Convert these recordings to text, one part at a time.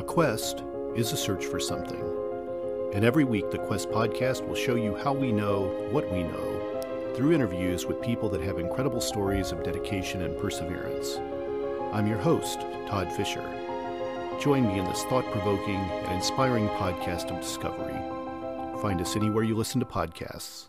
A quest is a search for something. And every week, the Quest podcast will show you how we know what we know through interviews with people that have incredible stories of dedication and perseverance. I'm your host, Todd Fisher. Join me in this thought-provoking and inspiring podcast of discovery. Find us anywhere you listen to podcasts.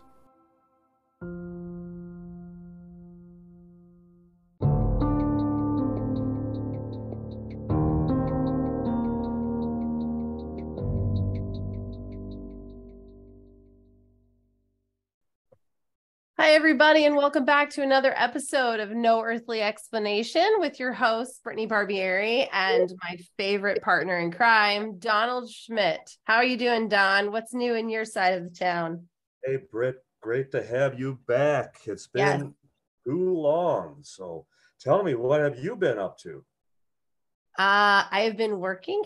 Hi, everybody, and welcome back to another episode of No Earthly Explanation with your host, Brittany Barbieri, and my favorite partner in crime, Donald Schmidt. How are you doing, Don? What's new in your side of the town? Hey, Britt, great to have you back. It's been too long. So tell me, what have you been up to? I have been working.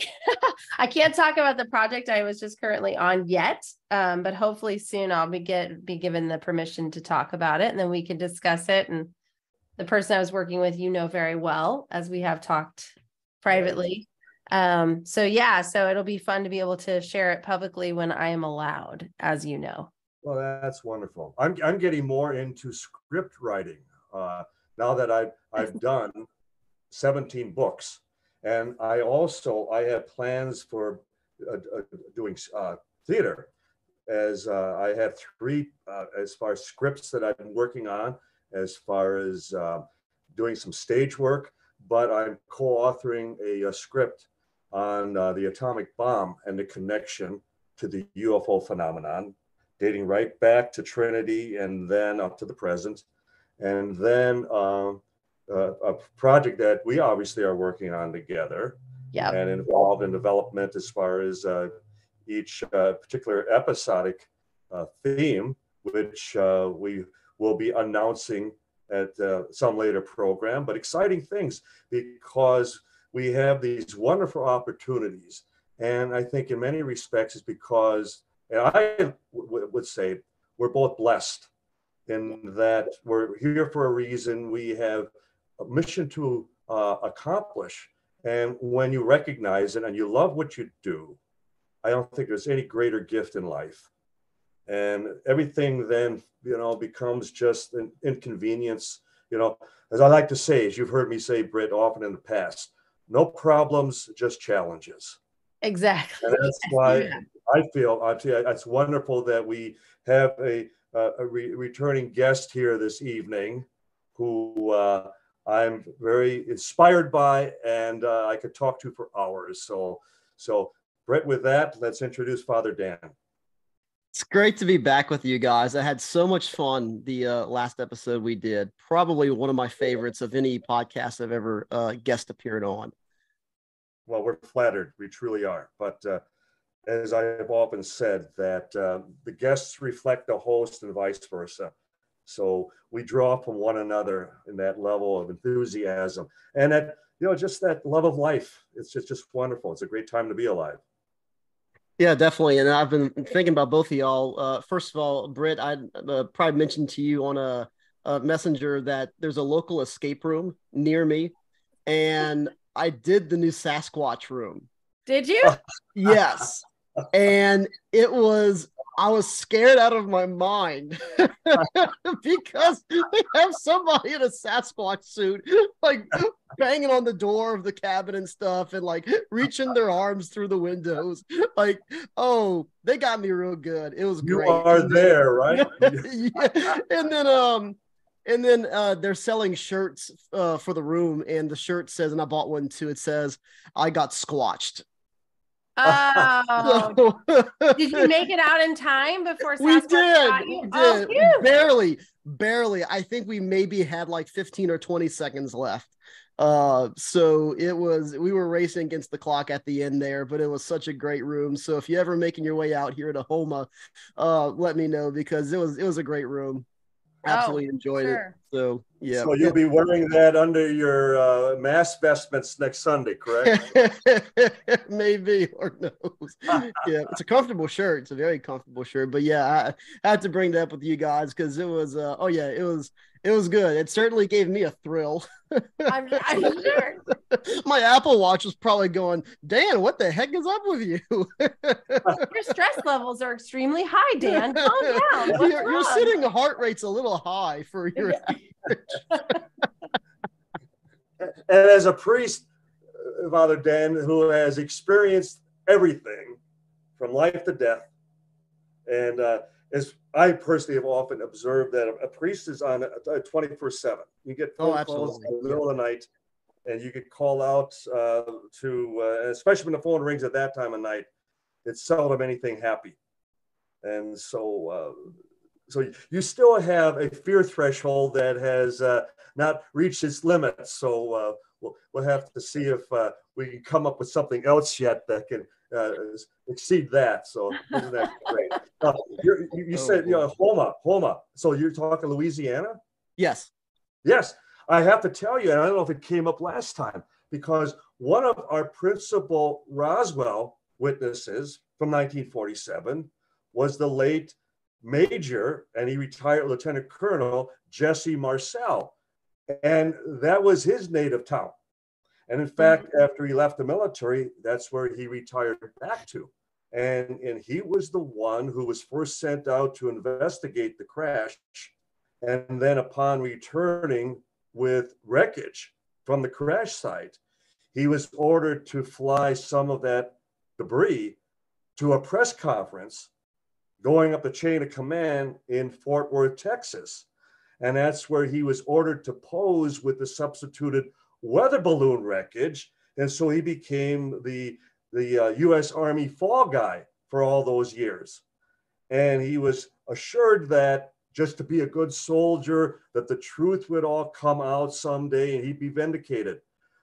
I can't talk about the project I was just currently on yet, but hopefully soon I'll be given the permission to talk about it, and then we can discuss it. And the person I was working with, you know very well, as we have talked privately. So it'll be fun to be able to share it publicly when I am allowed, as you know. Well, that's wonderful. I'm getting more into script writing now that I've done 17 books. And I have plans for doing theater, as I have three as far as scripts that I've been working on, as far as doing some stage work, but I'm co-authoring a script on the atomic bomb and the connection to the UFO phenomenon, dating right back to Trinity and then up to the present. And then a project that we obviously are working on together, and involved in development as far as each particular episodic theme, which we will be announcing at some later program. But exciting things, because we have these wonderful opportunities. And I think in many respects it's because, and I would say, we're both blessed in that we're here for a reason. We have a mission to accomplish, and when you recognize it and you love what you do, I don't think there's any greater gift in life. And everything then, becomes just an inconvenience. As I like to say, as you've heard me say, Britt, often in the past, no problems, just challenges. Exactly. And that's why I feel it's wonderful that we have a returning guest here this evening, who I'm very inspired by, and I could talk to for hours. So Brett, with that, let's introduce Father Dan. It's great to be back with you guys. I had so much fun the last episode we did. Probably one of my favorites of any podcast I've ever guest appeared on. Well, we're flattered. We truly are. But as I have often said, that the guests reflect the host and vice versa. So we draw from one another in that level of enthusiasm, and that, just that love of life. It's just wonderful. It's a great time to be alive. Yeah, definitely. And I've been thinking about both of y'all. First of all, Britt, I probably mentioned to you on a messenger that there's a local escape room near me, and I did the new Sasquatch room. Did you? Yes. And I was scared out of my mind because they have somebody in a Sasquatch suit, like banging on the door of the cabin and stuff, and like reaching their arms through the windows. Like, oh, they got me real good. It was great. You are there, right? Yeah. And then they're selling shirts for the room, and the shirt says, and I bought one too, it says, "I got squatched." Oh, did you make it out in time before Sasquatch got you? We did. Barely. I think we maybe had like 15 or 20 seconds left. So we were racing against the clock at the end there, but it was such a great room. So if you're ever making your way out here to Homa, let me know, because it was a great room. Absolutely enjoyed it. So yeah. So you'll be wearing that under your mass vestments next Sunday, correct? Maybe, or knows. Yeah, it's a comfortable shirt. It's a very comfortable shirt. But yeah, I had to bring that up with you guys because it was It was good. It certainly gave me a thrill. I'm sure. My Apple Watch was probably going, Dan, what the heck is up with you? Your stress levels are extremely high, Dan. Calm down. What's Your wrong? sitting heart rate's a little high for your And as a priest, Father Dan, who has experienced everything from life to death, and as I personally have often observed that a priest is on a 24/7. You get phone calls in the middle of the night, and you get called out especially when the phone rings at that time of night, it's seldom anything happy. And so you still have a fear threshold that has not reached its limits. So we'll have to see if we can come up with something else yet that can exceed that. So isn't that great? You said Homa. So you're talking Louisiana? Yes. Yes. I have to tell you, and I don't know if it came up last time, because one of our principal Roswell witnesses from 1947 was the late Major, and he retired Lieutenant Colonel Jesse Marcel. And that was his native town. And in fact, after he left the military, that's where he retired back to. And he was the one who was first sent out to investigate the crash. And then upon returning with wreckage from the crash site, he was ordered to fly some of that debris to a press conference going up the chain of command in Fort Worth, Texas. And that's where he was ordered to pose with the substituted weather balloon wreckage. And so he became the U.S. Army fall guy for all those years. And he was assured that just to be a good soldier, that the truth would all come out someday and he'd be vindicated.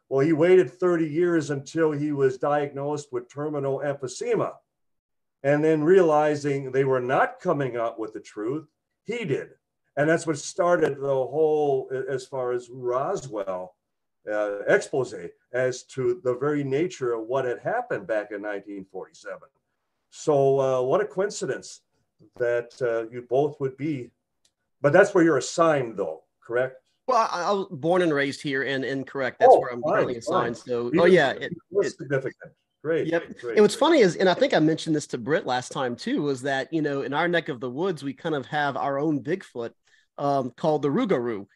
Well, he waited 30 years until he was diagnosed with terminal emphysema. And then realizing they were not coming out with the truth, he did. And that's what started the whole, as far as Roswell, expose as to the very nature of what had happened back in 1947. So what a coincidence that you both would be. But that's where you're assigned, though, correct? Well, I was born and raised here, and correct. That's where I'm currently assigned. So, it's significant. Great. Yep. Great, and what's funny is, and I think I mentioned this to Britt last time too, was that, in our neck of the woods, we kind of have our own Bigfoot called the Rougarou.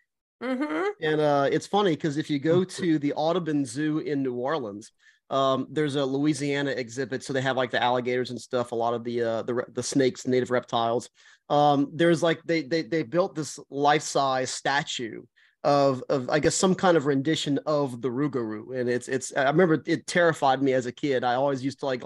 Mm-hmm. And it's funny because if you go to the Audubon Zoo in New Orleans, there's a Louisiana exhibit. So they have like the alligators and stuff, a lot of the snakes, native reptiles. There's like they built this life-size statue of I guess some kind of rendition of the Rougarou, and it's I remember it terrified me as a kid. I always used to I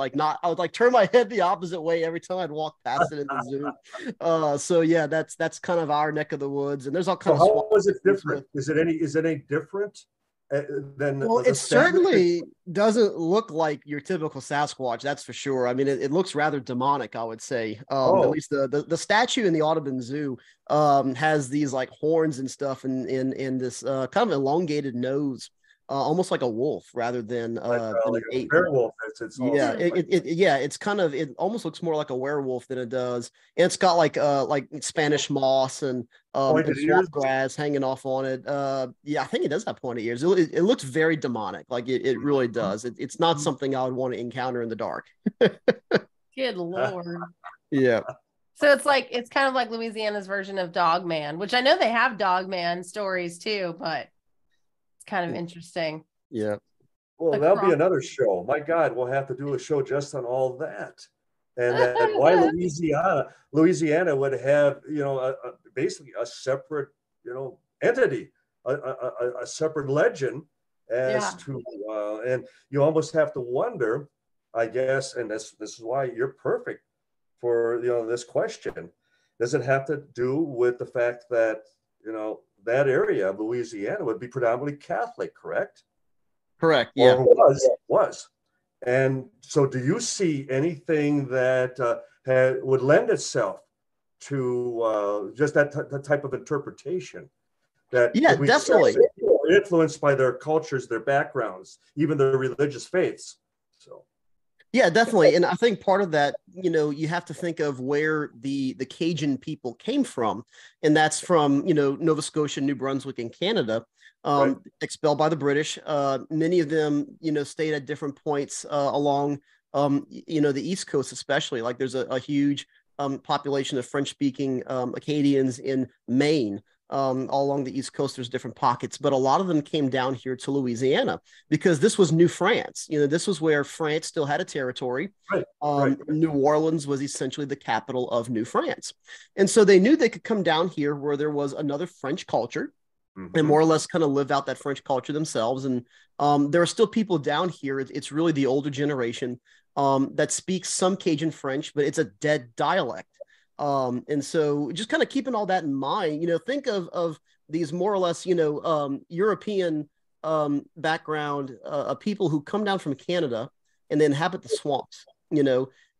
would like turn my head the opposite way every time I'd walk past it in the zoo. So yeah, that's kind of our neck of the woods, and there's all kinds of. How was it different? Is it any different than? Well, it certainly doesn't look like your typical Sasquatch, that's for sure. I mean, it looks rather demonic, I would say. At least the statue in the Audubon Zoo has these like horns and stuff, and this kind of elongated nose, almost like a wolf rather than like an ape. A werewolf. It almost looks more like a werewolf than it does. And it's got like Spanish moss and swamp grass hanging off on it. I think it does have pointed ears. It looks very demonic. Like it really does. It's not something I would want to encounter in the dark. Good Lord. Yeah. So it's kind of like Louisiana's version of Dog Man, which I know they have Dog Man stories too, but it's kind of interesting. Yeah. Well, that'll be another show. My God, we'll have to do a show just on all that. And then why Louisiana would have, basically a separate, entity, a separate legend as to, and you almost have to wonder, I guess, and this is why you're perfect for, this question. Does it have to do with the fact that, that area of Louisiana would be predominantly Catholic, correct? Correct. Yeah. Or was. And so do you see anything that would lend itself to just that type of interpretation? Definitely. Influenced by their cultures, their backgrounds, even their religious faiths. So. Yeah, definitely. And I think part of that, you have to think of where the Cajun people came from. And that's from, Nova Scotia, New Brunswick, and Canada, Right. expelled by the British. Many of them, stayed at different points along, the East Coast, especially. Like there's a huge population of French-speaking Acadians in Maine. All along the East Coast, there's different pockets, but a lot of them came down here to Louisiana because this was New France. This was where France still had a territory. Right. Right. New Orleans was essentially the capital of New France. And so they knew they could come down here where there was another French culture and more or less kind of live out that French culture themselves. And there are still people down here. It's really the older generation that speaks some Cajun French, but it's a dead dialect. And so just kind of keeping all that in mind, think of these more or less, European background people who come down from Canada and then inhabit the swamps,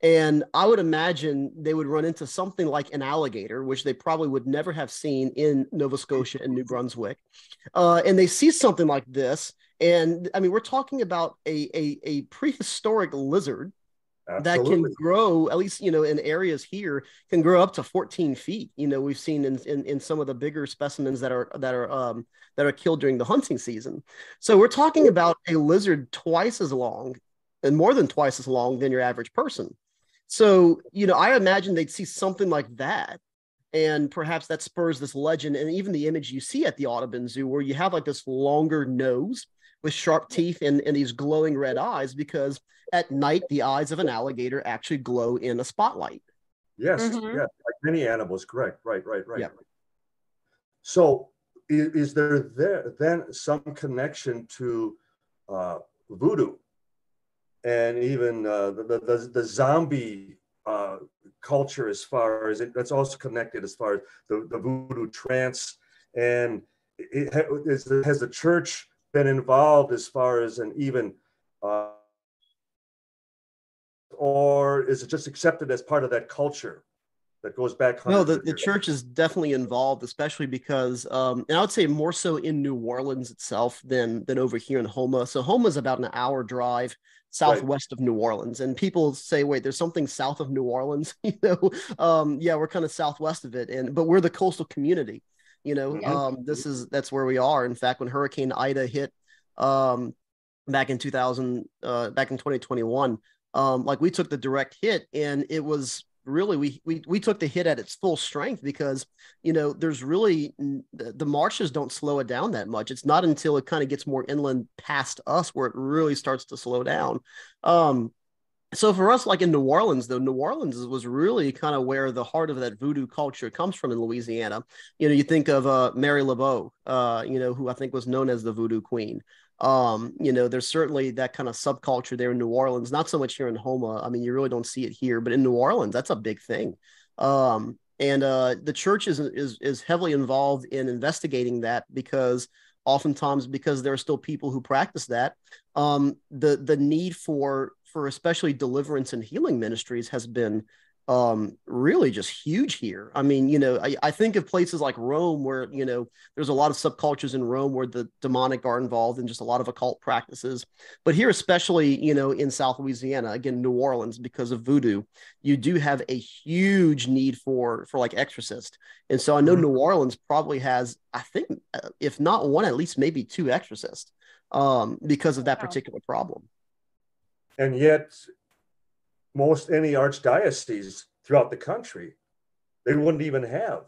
and I would imagine they would run into something like an alligator, which they probably would never have seen in Nova Scotia and New Brunswick. And they see something like this. And I mean, we're talking about a prehistoric lizard. Absolutely. That can grow, at least, in areas here, can grow up to 14 feet. We've seen in some of the bigger specimens that are killed during the hunting season. So we're talking about a lizard twice as long and more than twice as long than your average person. So, I imagine they'd see something like that. And perhaps that spurs this legend. And even the image you see at the Audubon Zoo, where you have like this longer nose with sharp teeth and these glowing red eyes, because at night, the eyes of an alligator actually glow in a spotlight. Yes, yeah, like many animals, correct. Right. Yeah. So is there then some connection to voodoo and even the zombie culture, as far as that's also connected as far as the voodoo trance? And has the church been involved as far as an even or is it just accepted as part of that culture that goes back? No, the church is definitely involved, especially because, and I would say more so in New Orleans itself than over here in Houma. So Houma is about an hour drive southwest of New Orleans, and people say, "Wait, there's something south of New Orleans?" Yeah, we're kind of southwest of it, but we're the coastal community. That's where we are. In fact, when Hurricane Ida hit back in 2021. Like we took the direct hit, and it was really we took the hit at its full strength because there's really the marshes don't slow it down that much. It's not until it kind of gets more inland past us where it really starts to slow down. So for us, like in New Orleans, though, New Orleans was really kind of where the heart of that voodoo culture comes from in Louisiana. You think of Mary LeBeau, who I think was known as the Voodoo Queen. There's certainly that kind of subculture there in New Orleans, not so much here in Houma. I mean, you really don't see it here, but in New Orleans, that's a big thing. And the church is heavily involved in investigating that because oftentimes, because there are still people who practice that, the need for especially deliverance and healing ministries has been really just huge here. I mean, I think of places like Rome where, there's a lot of subcultures in Rome where the demonic are involved in just a lot of occult practices. But here, especially, in South Louisiana, again, New Orleans, because of voodoo, you do have a huge need for like exorcists. And so I know New Orleans probably has, I think, if not one, at least maybe two exorcists because of that particular problem. And yet, most any archdiocese throughout the country, they wouldn't even have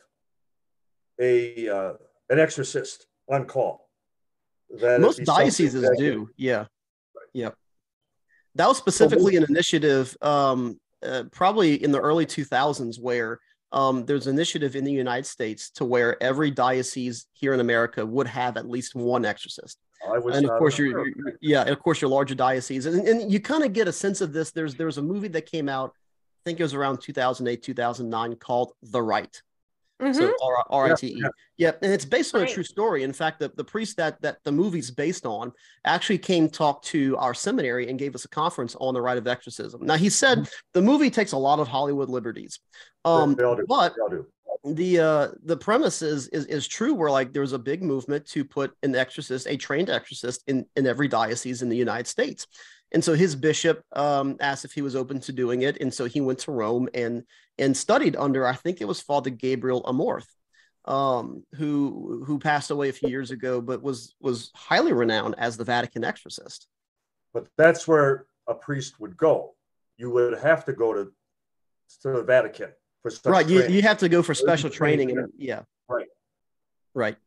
an exorcist on call. Most dioceses do, yeah. Right. Yeah. That was specifically an initiative probably in the early 2000s where there's an initiative in the United States to where every diocese here in America would have at least one exorcist. And of course, your larger diocese, and you kind of get a sense of this. There's a movie that came out, I think it was around 2008, 2009, called The Rite. So R-I-T-E. Yeah, and it's based on a true story. In fact, the priest that the movie's based on actually came talk to our seminary and gave us a conference on the rite of exorcism. Now, he said the movie takes a lot of Hollywood liberties, but the premise is true, where like there's a big movement to put an exorcist, a trained exorcist in every diocese in the United States. And so his bishop asked if he was open to doing it. And so he went to Rome and studied under, I think it was Father Gabriel Amorth, who passed away a few years ago, but was highly renowned as the Vatican exorcist. But that's where a priest would go. You would have to go to the Vatican for such right. training. You have to go for special training. And yeah. Right. Right.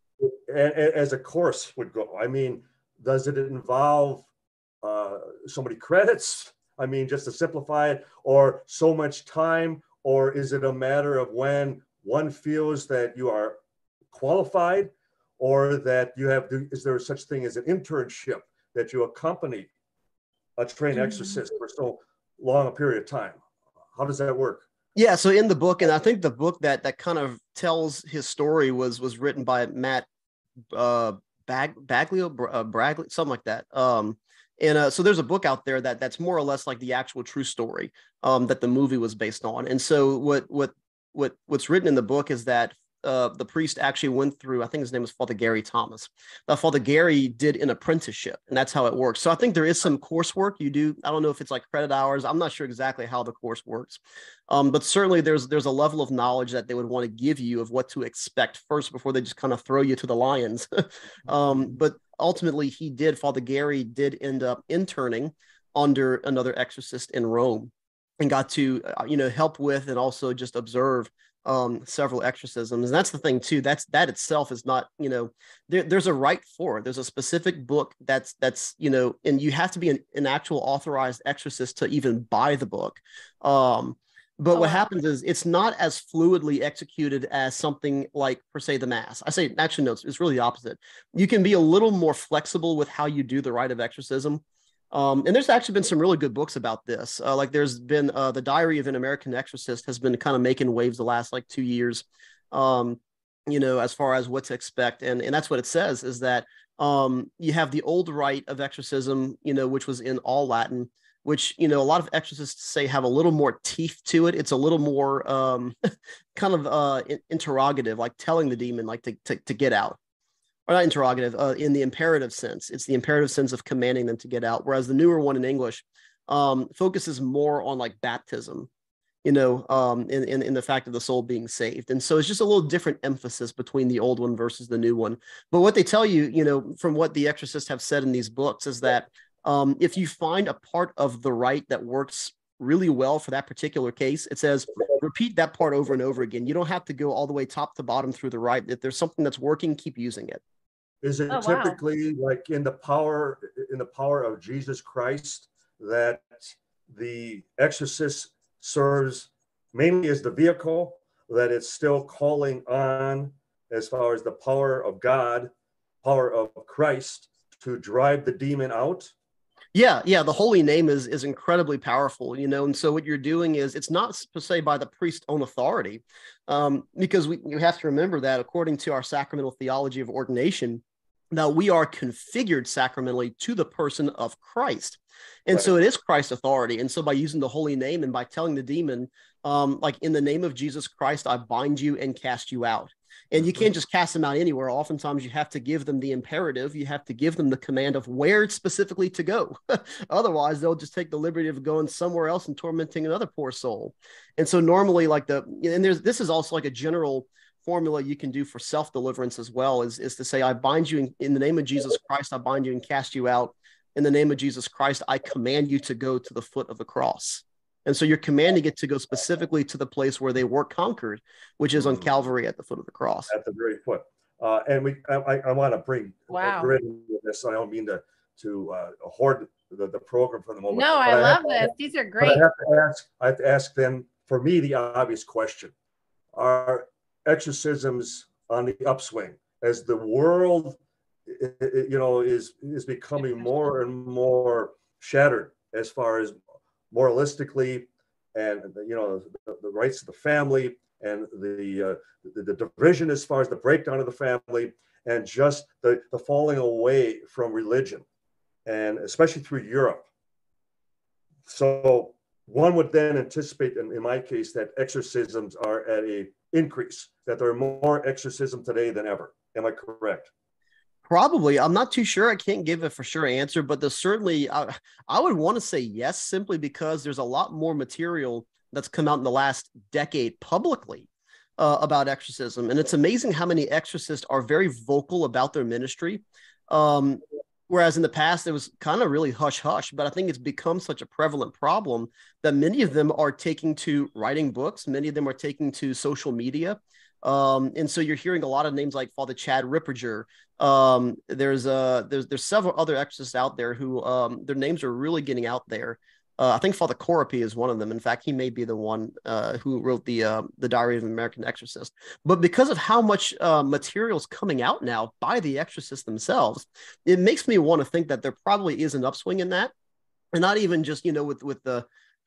And as a course would go. I mean, does it involve so many credits? I mean, just to simplify it, or so much time, or is it a matter of when one feels that you are qualified, or that you have, is there such thing as an internship that you accompany a trained exorcist for so long a period of time? How does that work? Yeah, so in the book, and I think the book that kind of tells his story was written by Matt Braglio, something like that. So there's a book out there that's more or less like the actual true story that the movie was based on. And so what's written in the book is that the priest actually went through, I think his name was Father Gary Thomas. Father Gary did an apprenticeship, and that's how it works. So I think there is some coursework you do. I don't know if it's like credit hours. I'm not sure exactly how the course works. But certainly there's a level of knowledge that they would want to give you of what to expect first before they just kind of throw you to the lions. But ultimately Father Gary did end up interning under another exorcist in Rome and got to, help with and also just observe several exorcisms. And that's the thing too, that itself is not, there's a right for it. There's a specific book that's and you have to be an actual authorized exorcist to even buy the book. But what happens is it's not as fluidly executed as something like, per se, the Mass. I say, actually, no, it's really the opposite. You can be a little more flexible with how you do the rite of exorcism. And there's actually been some really good books about this. Like there's been The Diary of an American Exorcist has been kind of making waves the last like 2 years, as far as what to expect. And that's what it says is that you have the old rite of exorcism, which was in all Latin, which, a lot of exorcists say have a little more teeth to it. It's a little more kind of interrogative, like telling the demon like to get out. Or not interrogative, in the imperative sense. It's the imperative sense of commanding them to get out. Whereas the newer one in English focuses more on like baptism, in the fact of the soul being saved. And so it's just a little different emphasis between the old one versus the new one. But what they tell you, from what the exorcists have said in these books is that if you find a part of the rite that works really well for that particular case, it says repeat that part over and over again. You don't have to go all the way top to bottom through the rite. If there's something that's working, keep using it. Is it typically like in the power of Jesus Christ that the exorcist serves mainly as the vehicle, that it's still calling on as far as the power of God, power of Christ to drive the demon out? Yeah, the holy name is incredibly powerful, and so what you're doing is it's not per se by the priest's own authority, because you have to remember that according to our sacramental theology of ordination, that we are configured sacramentally to the person of Christ. And so it is Christ's authority. And so by using the holy name and by telling the demon, like in the name of Jesus Christ, I bind you and cast you out. And you can't just cast them out anywhere. Oftentimes you have to give them the imperative. You have to give them the command of where specifically to go. Otherwise, they'll just take the liberty of going somewhere else and tormenting another poor soul. And so normally this is also like a general formula you can do for self-deliverance as well, is to say, I bind you in the name of Jesus Christ, I bind you and cast you out. In the name of Jesus Christ, I command you to go to the foot of the cross. And so you're commanding it to go specifically to the place where they were conquered, which is on Calvary at the foot of the cross. At the very foot. And I want to bring this. I don't mean to hoard the program for the moment. No, I love this. These are great. I have to ask then, for me, the obvious question: are exorcisms on the upswing as the world, is becoming more and more shattered as far as moralistically, and the rights of the family, and the division as far as the breakdown of the family, and just the falling away from religion, and especially through Europe. So one would then anticipate, in my case, that exorcisms are at a increase, that there are more exorcism today than ever. Am I correct? Probably. I'm not too sure. I can't give a for sure answer, but there's certainly, I would want to say yes, simply because there's a lot more material that's come out in the last decade publicly about exorcism. And it's amazing how many exorcists are very vocal about their ministry. Um, Whereas in the past, it was kind of really hush hush, but I think it's become such a prevalent problem that many of them are taking to writing books. Many of them are taking to social media. And so you're hearing a lot of names like Father Chad Ripperger. There's several other exorcists out there who their names are really getting out there. I think Father Corapi is one of them. In fact, he may be the one who wrote the Diary of an American Exorcist. But because of how much material is coming out now by the exorcists themselves, it makes me want to think that there probably is an upswing in that, and not even just with the,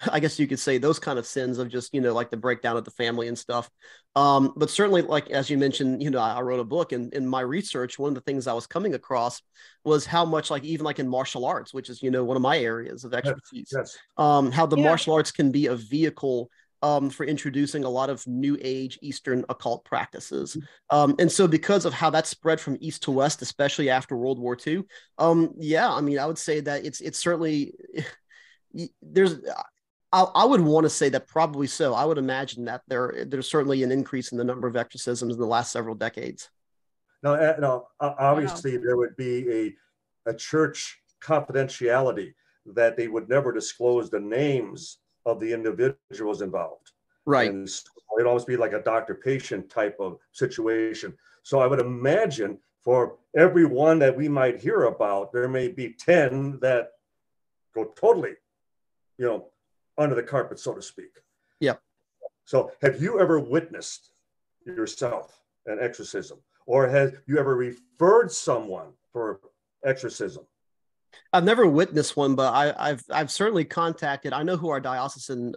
I guess you could say, those kind of sins of just like the breakdown of the family and stuff. But certainly, like as you mentioned, I wrote a book, and in my research, one of the things I was coming across was how much, like even like in martial arts, which is one of my areas of expertise, Yes. how the martial arts can be a vehicle for introducing a lot of New Age Eastern occult practices. And so because of how that spread from East to West, especially after World War II, yeah, I mean, I would say that it's certainly there's. I would want to say that probably so. I would imagine that there's certainly an increase in the number of exorcisms in the last several decades. Now, obviously, there would be a church confidentiality that they would never disclose the names of the individuals involved. Right. And so it'd always be like a doctor-patient type of situation. So I would imagine for every one that we might hear about, there may be 10 that go totally, under the carpet, so to speak. Yeah. So have you ever witnessed yourself an exorcism, or have you ever referred someone for exorcism? I've never witnessed one, but I've certainly contacted. I know who our diocesan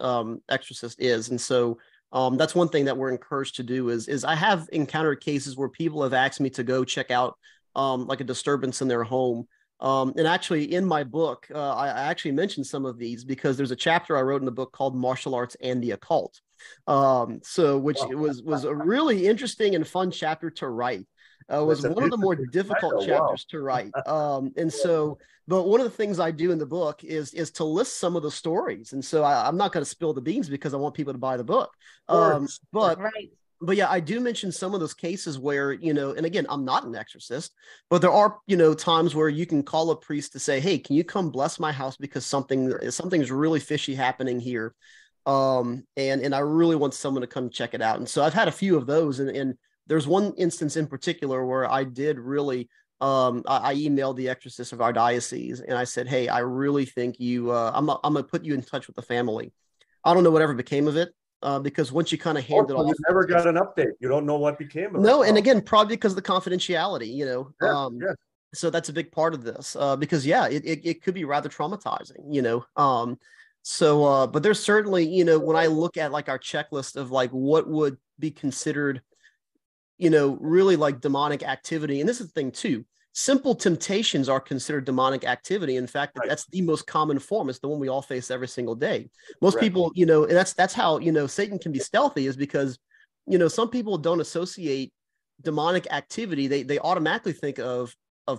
exorcist is, and so that's one thing that we're encouraged to do. Is I have encountered cases where people have asked me to go check out like a disturbance in their home. And actually, in my book, I actually mentioned some of these because there's a chapter I wrote in the book called "Martial Arts and the Occult," which was a really interesting and fun chapter to write. Was one of the more difficult chapters to write. And so, but one of the things I do in the book is to list some of the stories. And so I'm not going to spill the beans because I want people to buy the book. But yeah, I do mention some of those cases where, and again, I'm not an exorcist, but there are, times where you can call a priest to say, hey, can you come bless my house because something's really fishy happening here. And I really want someone to come check it out. And so I've had a few of those. And there's one instance in particular where I did really, I emailed the exorcist of our diocese and I said, hey, I really think I'm going to put you in touch with the family. I don't know whatever became of it. Because once you kind of hand it off, you never got an update. You don't know what became of it. No, and again, probably because of the confidentiality, Yeah. So that's a big part of this. Because it could be rather traumatizing, but there's certainly, when I look at like our checklist of like what would be considered, really like demonic activity, and this is the thing too. Simple temptations are considered demonic activity. In fact, that's the most common form. It's the one we all face every single day. Most people, and that's how, Satan can be stealthy, is because, some people don't associate demonic activity. They automatically think of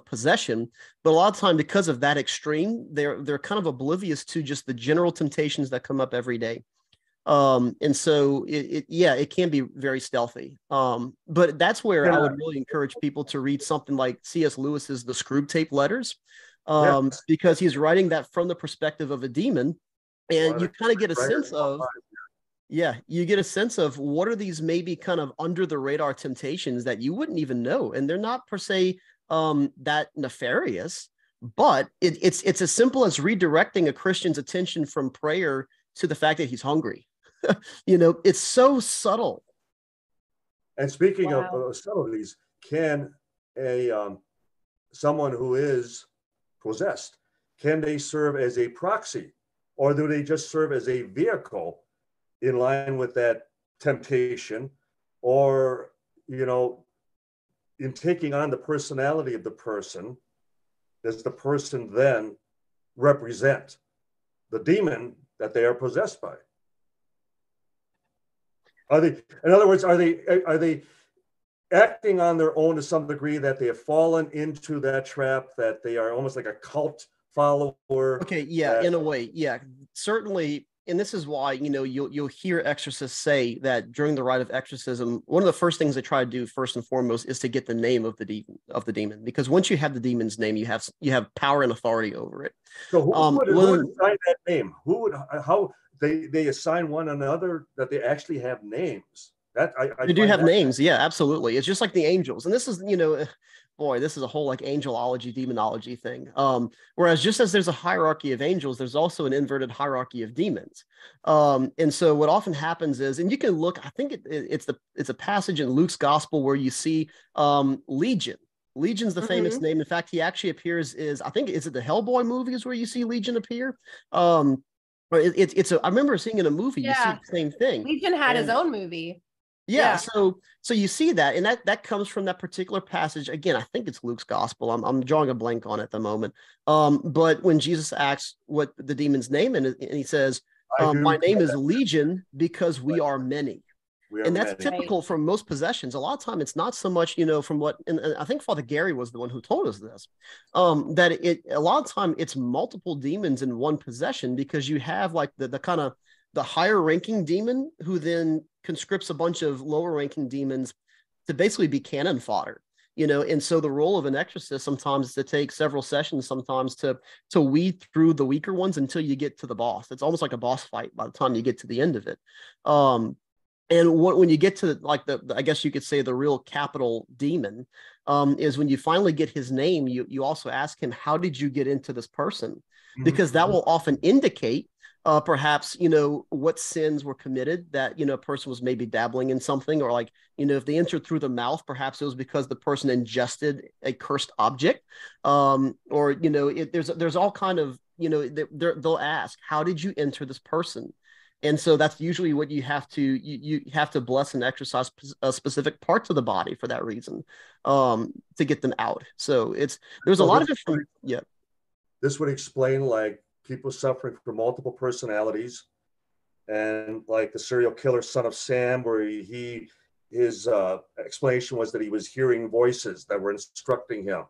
possession, but a lot of time because of that extreme, they're kind of oblivious to just the general temptations that come up every day. And so it can be very stealthy. But that's where I would really encourage people to read something like C.S. Lewis's The Screwtape Letters, because he's writing that from the perspective of a demon, and you kind of get a sense of, you get a sense of what are these maybe kind of under the radar temptations that you wouldn't even know. And they're not per se that nefarious, but it's as simple as redirecting a Christian's attention from prayer to the fact that he's hungry. It's so subtle. And speaking of subtleties, can someone who is possessed, can they serve as a proxy, or do they just serve as a vehicle in line with that temptation, or in taking on the personality of the person, does the person then represent the demon that they are possessed by? Are they, in other words, are they acting on their own to some degree, that they have fallen into that trap, that they are almost like a cult follower. Okay, yeah, that, in a way, yeah, certainly. And this is why, you know, you'll hear exorcists say that during the rite of exorcism, one of the first things they try to do first and foremost is to get the name of the demon, because once you have the demon's name, you have power and authority over it. so who would assign that name? Who would, how they assign one another, that they actually have names? That I do have names, yeah, absolutely. It's just like the angels, and this is, you know, boy, this is a whole like angelology, demonology thing. Whereas just as there's a hierarchy of angels, there's also an inverted hierarchy of demons. And so what often happens is, and you can look, I think it's a passage in Luke's gospel where you see Legion. Legion's the famous name. In fact, he actually appears I think, is it the Hellboy movies where you see Legion appear? I remember seeing in a movie, you see the same thing. Legion had his own movie. Yeah, so you see that, and that comes from that particular passage. Again, I think it's Luke's gospel. I'm drawing a blank on it at the moment. But when Jesus asks what the demon's name is, and he says, "My name is Legion because we are many." And that's typical for most possessions. A lot of time, it's not so much, you know, from what, and I think Father Gary was the one who told us this, that a lot of time it's multiple demons in one possession, because you have like the kind of the higher ranking demon who then conscripts a bunch of lower ranking demons to basically be cannon fodder, you know. And so the role of an exorcist sometimes is to take several sessions, sometimes to weed through the weaker ones until you get to the boss. It's almost like a boss fight by the time you get to the end of it. And when you get to like I guess you could say the real capital demon, is when you finally get his name, you also ask him, how did you get into this person? Because that will often indicate perhaps, you know, what sins were committed, that, you know, a person was maybe dabbling in something, or like, you know, if they entered through the mouth, perhaps it was because the person ingested a cursed object, or, you know, there's all kind of, you know, they'll ask, how did you enter this person? And so that's usually what you have to bless and exercise specific parts of the body for that reason, to get them out. So there's a lot of different, yeah. This would explain like people suffering from multiple personalities, and like the serial killer Son of Sam, where his explanation was that he was hearing voices that were instructing him.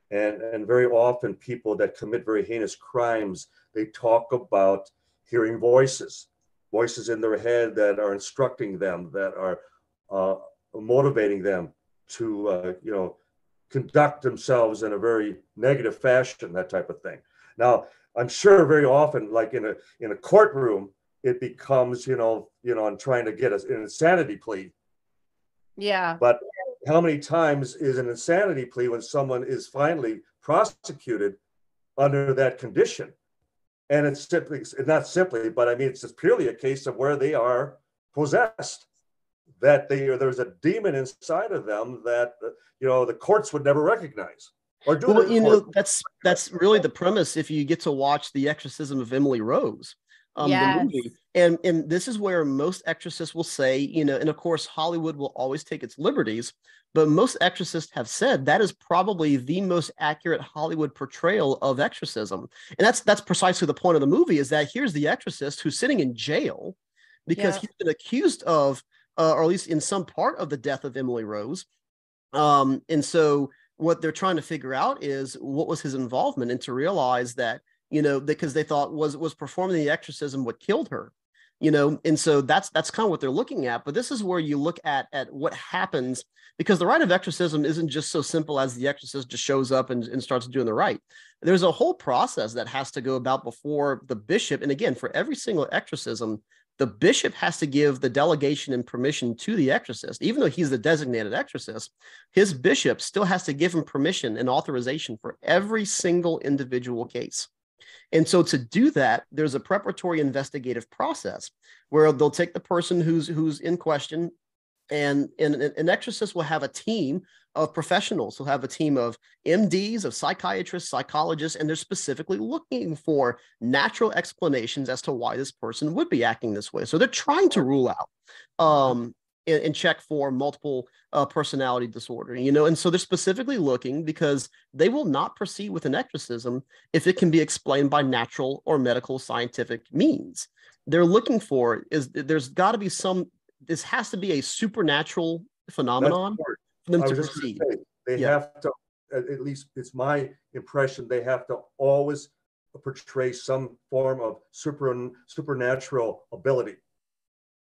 And very often people that commit very heinous crimes, they talk about hearing voices in their head that are instructing them, that are motivating them to, you know, conduct themselves in a very negative fashion, that type of thing. Now, I'm sure very often, like in a courtroom, it becomes, you know, I'm trying to get an insanity plea. Yeah. But how many times is an insanity plea when someone is finally prosecuted under that condition? And it's not simply, but I mean, it's just purely a case of where they are possessed, that there's a demon inside of them that, you know, the courts would never recognize. Or do well, you know, that's really the premise if you get to watch The Exorcism of Emily Rose, the movie. And this is where most exorcists will say, you know, and of course, Hollywood will always take its liberties, but most exorcists have said that is probably the most accurate Hollywood portrayal of exorcism. And that's precisely the point of the movie, is that here's the exorcist who's sitting in jail because he's been accused of, or at least in some part of the death of Emily Rose. And so what they're trying to figure out is what was his involvement, and to realize that, you know, because they thought was performing the exorcism what killed her, you know. And so that's kind of what they're looking at. But this is where you look at what happens, because the rite of exorcism isn't just so simple as the exorcist just shows up and starts doing the rite. There's a whole process that has to go about before the bishop. And again, for every single exorcism, the bishop has to give the delegation and permission to the exorcist. Even though he's the designated exorcist, his bishop still has to give him permission and authorization for every single individual case. And so to do that, there's a preparatory investigative process where they'll take the person who's in question, and an exorcist will have a team of professionals. He'll have a team of MDs, of psychiatrists, psychologists, and they're specifically looking for natural explanations as to why this person would be acting this way. So they're trying to rule out and check for multiple personality disorder, you know. And so they're specifically looking, because they will not proceed with an exorcism if it can be explained by natural or medical scientific means. They're looking for there's got to be this has to be a supernatural phenomenon for them I to was just gonna proceed. say, they Yeah. have to, at least it's my impression, they have to always portray some form of supernatural ability,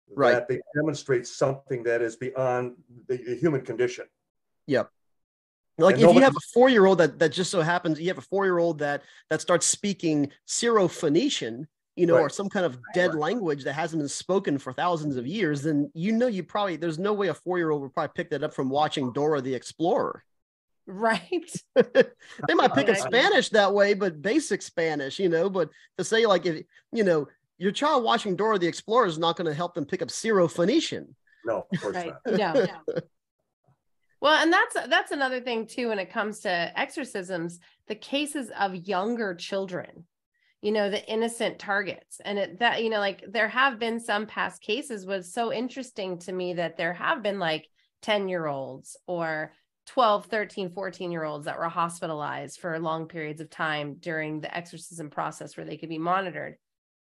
Right. that they demonstrate something that is beyond the human condition. Yep. Like And if you have a 4-year-old that just so happens, you have a 4-year-old that starts speaking Syro-Phoenician, you know, Right. or some kind of dead language that hasn't been spoken for thousands of years, then you probably, there's no way a 4-year-old would probably pick that up from watching Dora the Explorer. Right. They might pick up Exactly. Spanish that way, but basic Spanish, you know, but to say like, if, you know, your child watching Dora the Explorer is not going to help them pick up Syro-Phoenician. No, of course Right. not. No. Well, and that's another thing too, when it comes to exorcisms, the cases of younger children, you know, the innocent targets. And that, you know, like there have been some past cases. Was so interesting to me that there have been like 10-year-olds or 12, 13, 14-year-olds that were hospitalized for long periods of time during the exorcism process where they could be monitored.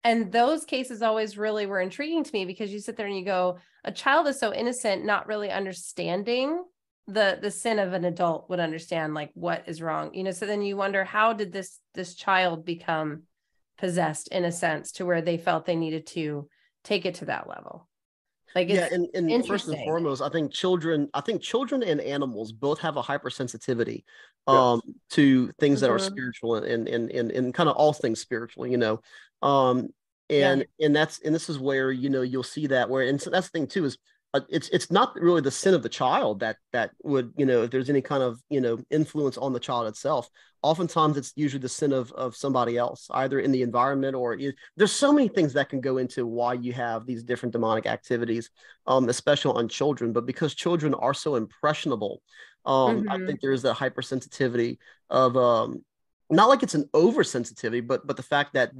And those cases always really were intriguing to me, because you sit there and you go, a child is so innocent, not really understanding the sin of an adult would understand, like what is wrong, you know. So then you wonder, how did this child become possessed, in a sense, to where they felt they needed to take it to that level? Like, it's and first and foremost, I think children and animals both have a hypersensitivity to things that are spiritual and kind of all things spiritual, you know. And this is where, you know, you'll see that where, and so that's the thing too, is it's not really the sin of the child that would, you know, if there's any kind of, you know, influence on the child itself. Oftentimes it's usually the sin of somebody else, either in the environment or there's so many things that can go into why you have these different demonic activities, especially on children. But because children are so impressionable, I think there is that hypersensitivity of not like it's an oversensitivity, but the fact that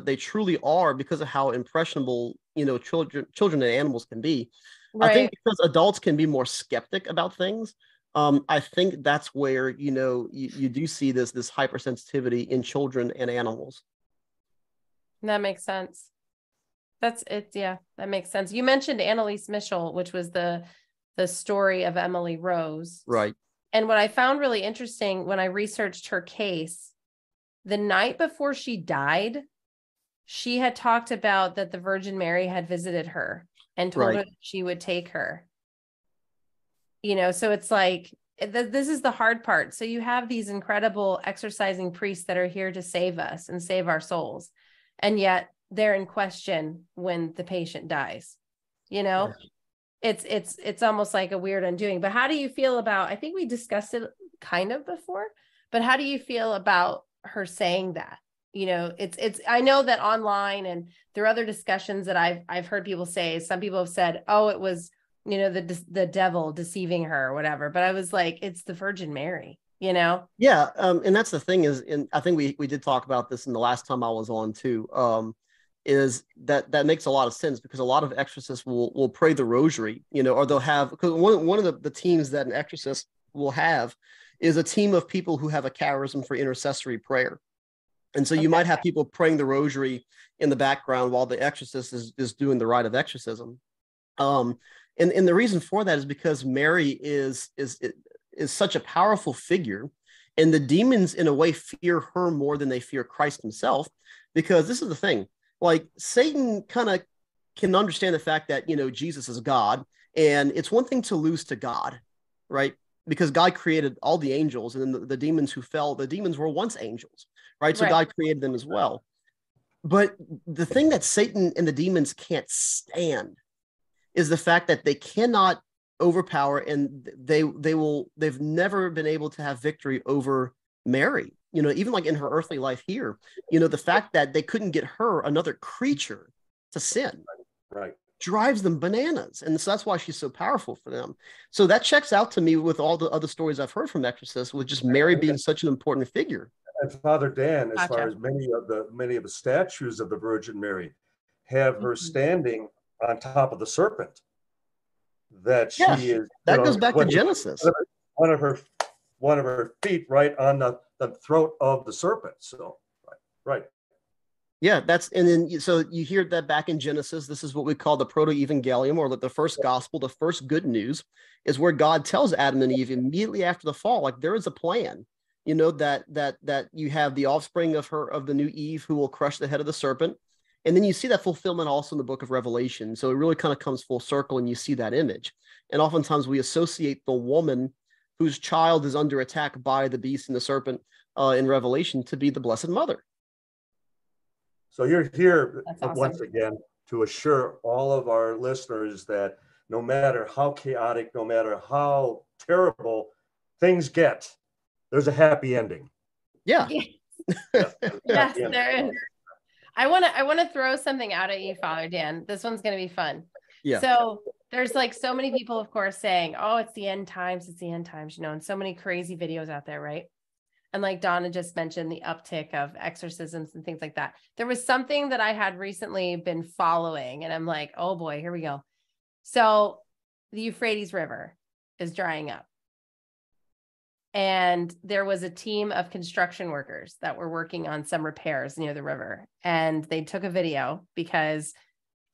they truly are, because of how impressionable, you know, children and animals can be. Right. I think because adults can be more skeptic about things, I think that's where, you know, you do see this hypersensitivity in children and animals. That makes sense. That's it. Yeah, that makes sense. You mentioned Annalise Mitchell, which was the story of Emily Rose. Right. And what I found really interesting when I researched her case, the night before she died, she had talked about that the Virgin Mary had visited her and told her that she would take her. You know, so it's like, this is the hard part. So you have these incredible exorcising priests that are here to save us and save our souls, and yet they're in question when the patient dies. You know, it's almost like a weird undoing. But how do you feel about, I think we discussed it kind of before, but how do you feel about her saying that? You know, it's I know that online and there are other discussions that I've heard people say, some people have said, oh, it was, you know, the devil deceiving her or whatever. But I was like, it's the Virgin Mary, you know? Yeah. And that's the thing is, and I think we did talk about this in the last time I was on too, is that makes a lot of sense, because a lot of exorcists will pray the rosary, you know, or they'll have, because one of the teams that an exorcist will have is a team of people who have a charism for intercessory prayer. And so you might have people praying the rosary in the background while the exorcist is doing the rite of exorcism. And the reason for that is because Mary is such a powerful figure, and the demons in a way fear her more than they fear Christ himself, because this is the thing, like Satan kind of can understand the fact that, you know, Jesus is God, and it's one thing to lose to God, right? Because God created all the angels, and then the demons who fell, the demons were once angels, right? So God created them as well. But the thing that Satan and the demons can't stand is the fact that they cannot overpower, and they've never been able to have victory over Mary. You know, even like in her earthly life here, you know, the fact that they couldn't get her, another creature, to sin. Right. Drives them bananas. And so that's why she's so powerful for them. So that checks out to me with all the other stories I've heard from exorcists, with just Mary being such an important figure. And Father Dan, as far as many of the statues of the Virgin Mary have her standing on top of the serpent, that she is, that goes back to Genesis. One of her feet right on the throat of the serpent. So right. Yeah, and then so you hear that back in Genesis. This is what we call the proto-evangelium, or the first gospel, the first good news, is where God tells Adam and Eve immediately after the fall, like there is a plan, that you have the offspring of the new Eve who will crush the head of the serpent. And then you see that fulfillment also in the book of Revelation. So it really kind of comes full circle and you see that image. And oftentimes we associate the woman whose child is under attack by the beast and the serpent in Revelation to be the Blessed Mother. So you're here awesome. Once again to assure all of our listeners that no matter how chaotic, no matter how terrible things get, there's a happy ending. Yeah. Yes, there is. I want to throw something out at you, Father Dan. This one's going to be fun. Yeah. So there's like so many people, of course, saying, oh, it's the end times, and so many crazy videos out there, right? And like Donna just mentioned, the uptick of exorcisms and things like that. There was something that I had recently been following, and I'm like, oh boy, here we go. So the Euphrates River is drying up. And there was a team of construction workers that were working on some repairs near the river. And they took a video because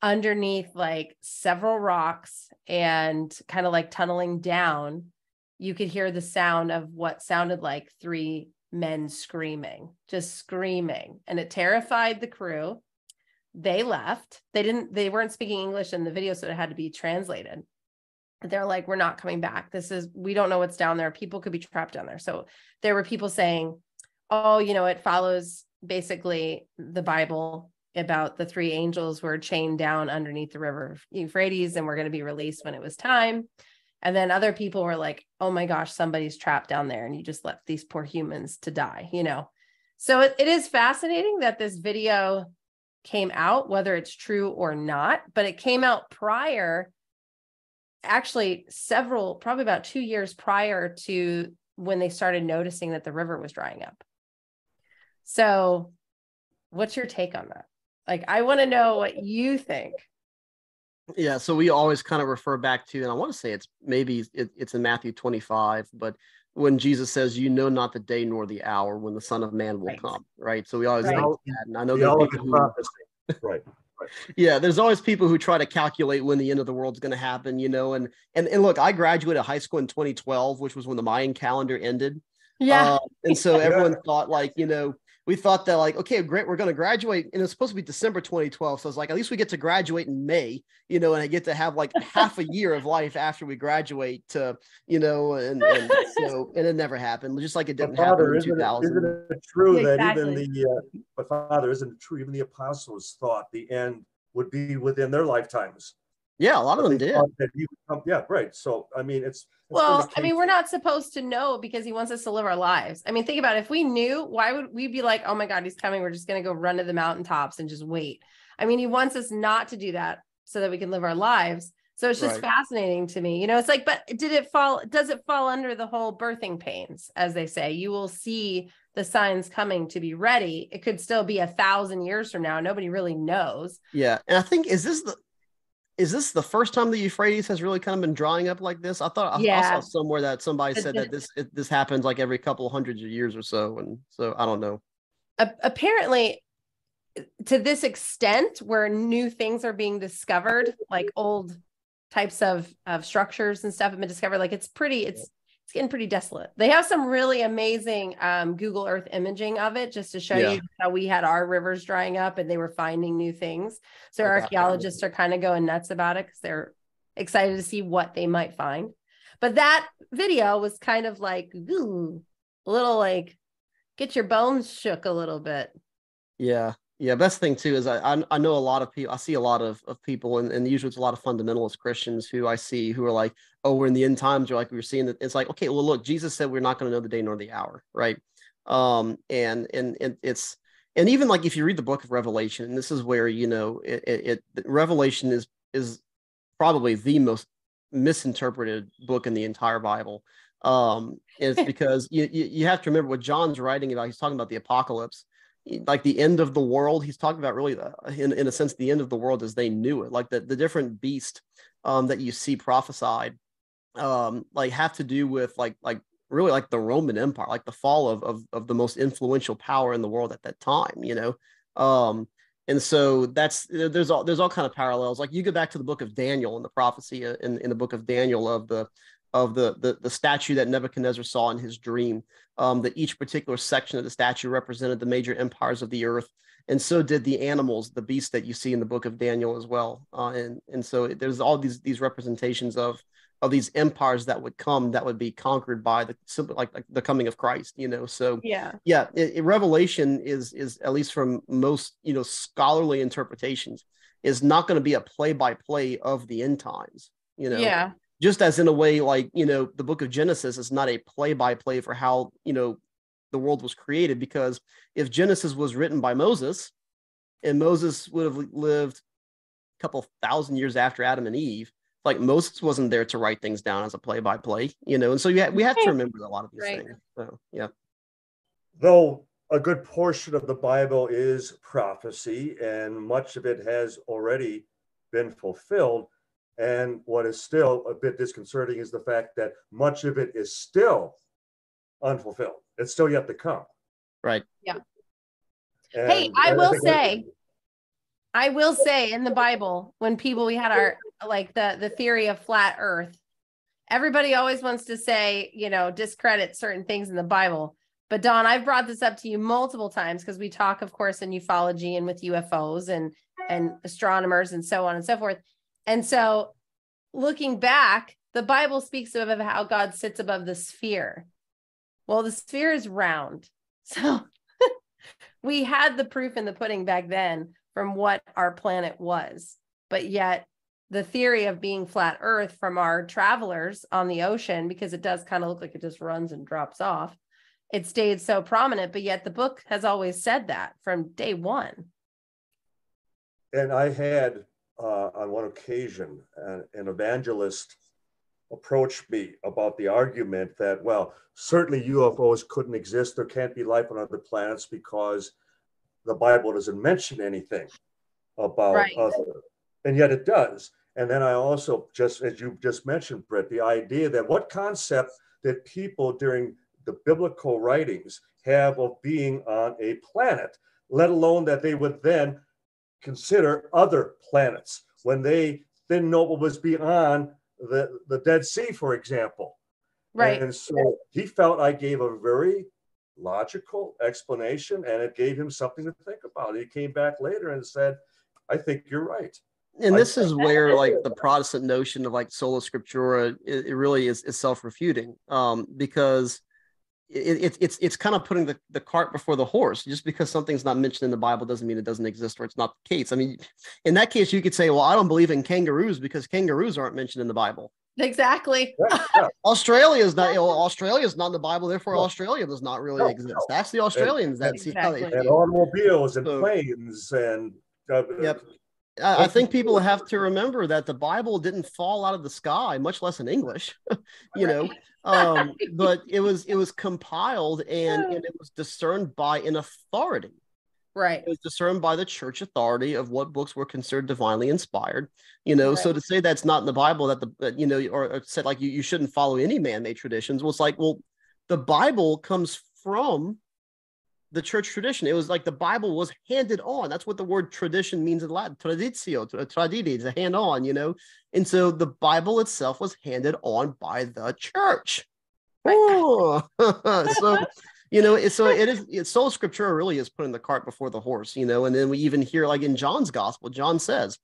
underneath like several rocks and kind of like tunneling down, you could hear the sound of what sounded like three men screaming, just screaming. And it terrified the crew. They left. They weren't speaking English in the video, so it had to be translated. They're like, we're not coming back. We don't know what's down there. People could be trapped down there. So there were people saying, oh, it follows basically the Bible about the three angels were chained down underneath the river Euphrates and were going to be released when it was time. And then other people were like, oh my gosh, somebody's trapped down there and you just left these poor humans to die, So it is fascinating that this video came out, whether it's true or not, but it came out prior, actually probably about 2 years prior to when they started noticing that the river was drying up. So what's your take on that? Like, I want to know what you think. Yeah, so we always kind of refer back to, and I want to say it's in Matthew 25, but when Jesus says, you know not the day nor the hour when the Son of Man will come, right? So we always know that. And I know that right. Yeah, there's always people who try to calculate when the end of the world's going to happen, and look, I graduated high school in 2012, which was when the Mayan calendar ended. Yeah. And so everyone thought we thought that okay, great, we're going to graduate, and it's supposed to be December 2012. So it's like, at least we get to graduate in May, and I get to have half a year of life after we graduate and it never happened, just like it didn't happen in 2000. Isn't it true that isn't it true even the apostles thought the end would be within their lifetimes? Yeah, a lot of them did. Yeah, right. So, I mean, we're not supposed to know because he wants us to live our lives. I mean, think about it. If we knew, why would we be like, oh my God, he's coming. We're just going to go run to the mountaintops and just wait. I mean, he wants us not to do that so that we can live our lives. So it's just fascinating to me. It's like, but does it fall under the whole birthing pains, as they say? You will see the signs coming to be ready. It could still be 1,000 years from now. Nobody really knows. Yeah. And I think, is this the first time the Euphrates has really kind of been drying up like this? I saw somewhere that somebody said that this happens like every couple of hundreds of years or so. And so I don't know. Apparently, to this extent, where new things are being discovered, like old types of structures and stuff have been discovered, like it's getting pretty desolate. They have some really amazing Google Earth imaging of it, just to show you how we had our rivers drying up and they were finding new things. So archaeologists are kind of going nuts about it because they're excited to see what they might find. But that video was kind of like, ooh, a little like, get your bones shook a little bit. Yeah. Yeah, best thing too is I know a lot of people. I see a lot of people, and usually it's a lot of fundamentalist Christians who I see who are like, "Oh, we're in the end times," or like we're seeing that. It's like, okay, well, look, Jesus said we're not going to know the day nor the hour, right? And it's, and even like if you read the book of Revelation, and this is where Revelation is probably the most misinterpreted book in the entire Bible. It's because you have to remember what John's writing about. He's talking about the apocalypse. Like the end of the world, he's talking about really in a sense the end of the world as they knew it, like the different beast that you see prophesied like have to do with like really like the Roman Empire, like the fall of the most influential power in the world at that time, And so there's all kind of parallels. Like you go back to the book of Daniel and the prophecy in the book of Daniel of the statue that Nebuchadnezzar saw in his dream, that each particular section of the statue represented the major empires of the earth. And so did the animals, the beasts that you see in the book of Daniel as well. And so there's all these representations of these empires that would come, that would be conquered by like the coming of Christ, So Revelation is at least from most, scholarly interpretations, is not going to be a play-by-play of the end times, Yeah. Just as in a way, like, the book of Genesis is not a play-by-play for how, the world was created, because if Genesis was written by Moses, and Moses would have lived a couple thousand years after Adam and Eve, like Moses wasn't there to write things down as a play-by-play, and so we have to remember a lot of these things. So, yeah. Though a good portion of the Bible is prophecy, and much of it has already been fulfilled, and what is still a bit disconcerting is the fact that much of it is still unfulfilled. It's still yet to come. Right. Yeah. And hey, I will say in the Bible, when we had our, like the theory of flat earth, everybody always wants to say, discredit certain things in the Bible. But Don, I've brought this up to you multiple times because we talk, of course, in ufology and with UFOs and astronomers and so on and so forth. And so looking back, the Bible speaks of how God sits above the sphere. Well, the sphere is round. So we had the proof in the pudding back then from what our planet was. But yet the theory of being flat earth from our travelers on the ocean, because it does kind of look like it just runs and drops off, it stayed so prominent. But yet the book has always said that from day one. And I had on one occasion an evangelist approached me about the argument that, well, certainly UFOs couldn't exist. There can't be life on other planets because the Bible doesn't mention anything about other, and yet it does. And then I also, just as you just mentioned, Britt, the idea that what concept that people during the biblical writings have of being on a planet, let alone that they would then consider other planets when they didn't know what was beyond the Dead Sea, for example. Right. And so he felt I gave a very logical explanation, and it gave him something to think about. He came back later and said, I think you're right. And this is where, like, the Protestant notion of like sola scriptura, it really is self-refuting, because it's kind of putting the cart before the horse. Just because something's not mentioned in the Bible doesn't mean it doesn't exist or it's not the case. I mean, in that case, you could say, well, I don't believe in kangaroos because kangaroos aren't mentioned in the Bible. Exactly. Yeah. Australia is not in the Bible, therefore Australia does not really exist. That's the Australians that see how they feel. And automobiles and planes and yep. I think people have to remember that the Bible didn't fall out of the sky, much less in English, but it was compiled and it was discerned by an authority. Right. It was discerned by the church authority of what books were considered divinely inspired, Right. So to say that's not in the Bible, or said like you shouldn't follow any man-made traditions, was like, well, the Bible comes from the church tradition. It was like the Bible was handed on. That's what the word tradition means in Latin. Traditio, traditi, is a hand on, And so the Bible itself was handed on by the church. Oh. So, so it's sola scriptura really is putting the cart before the horse, and then we even hear, like in John's gospel, John says,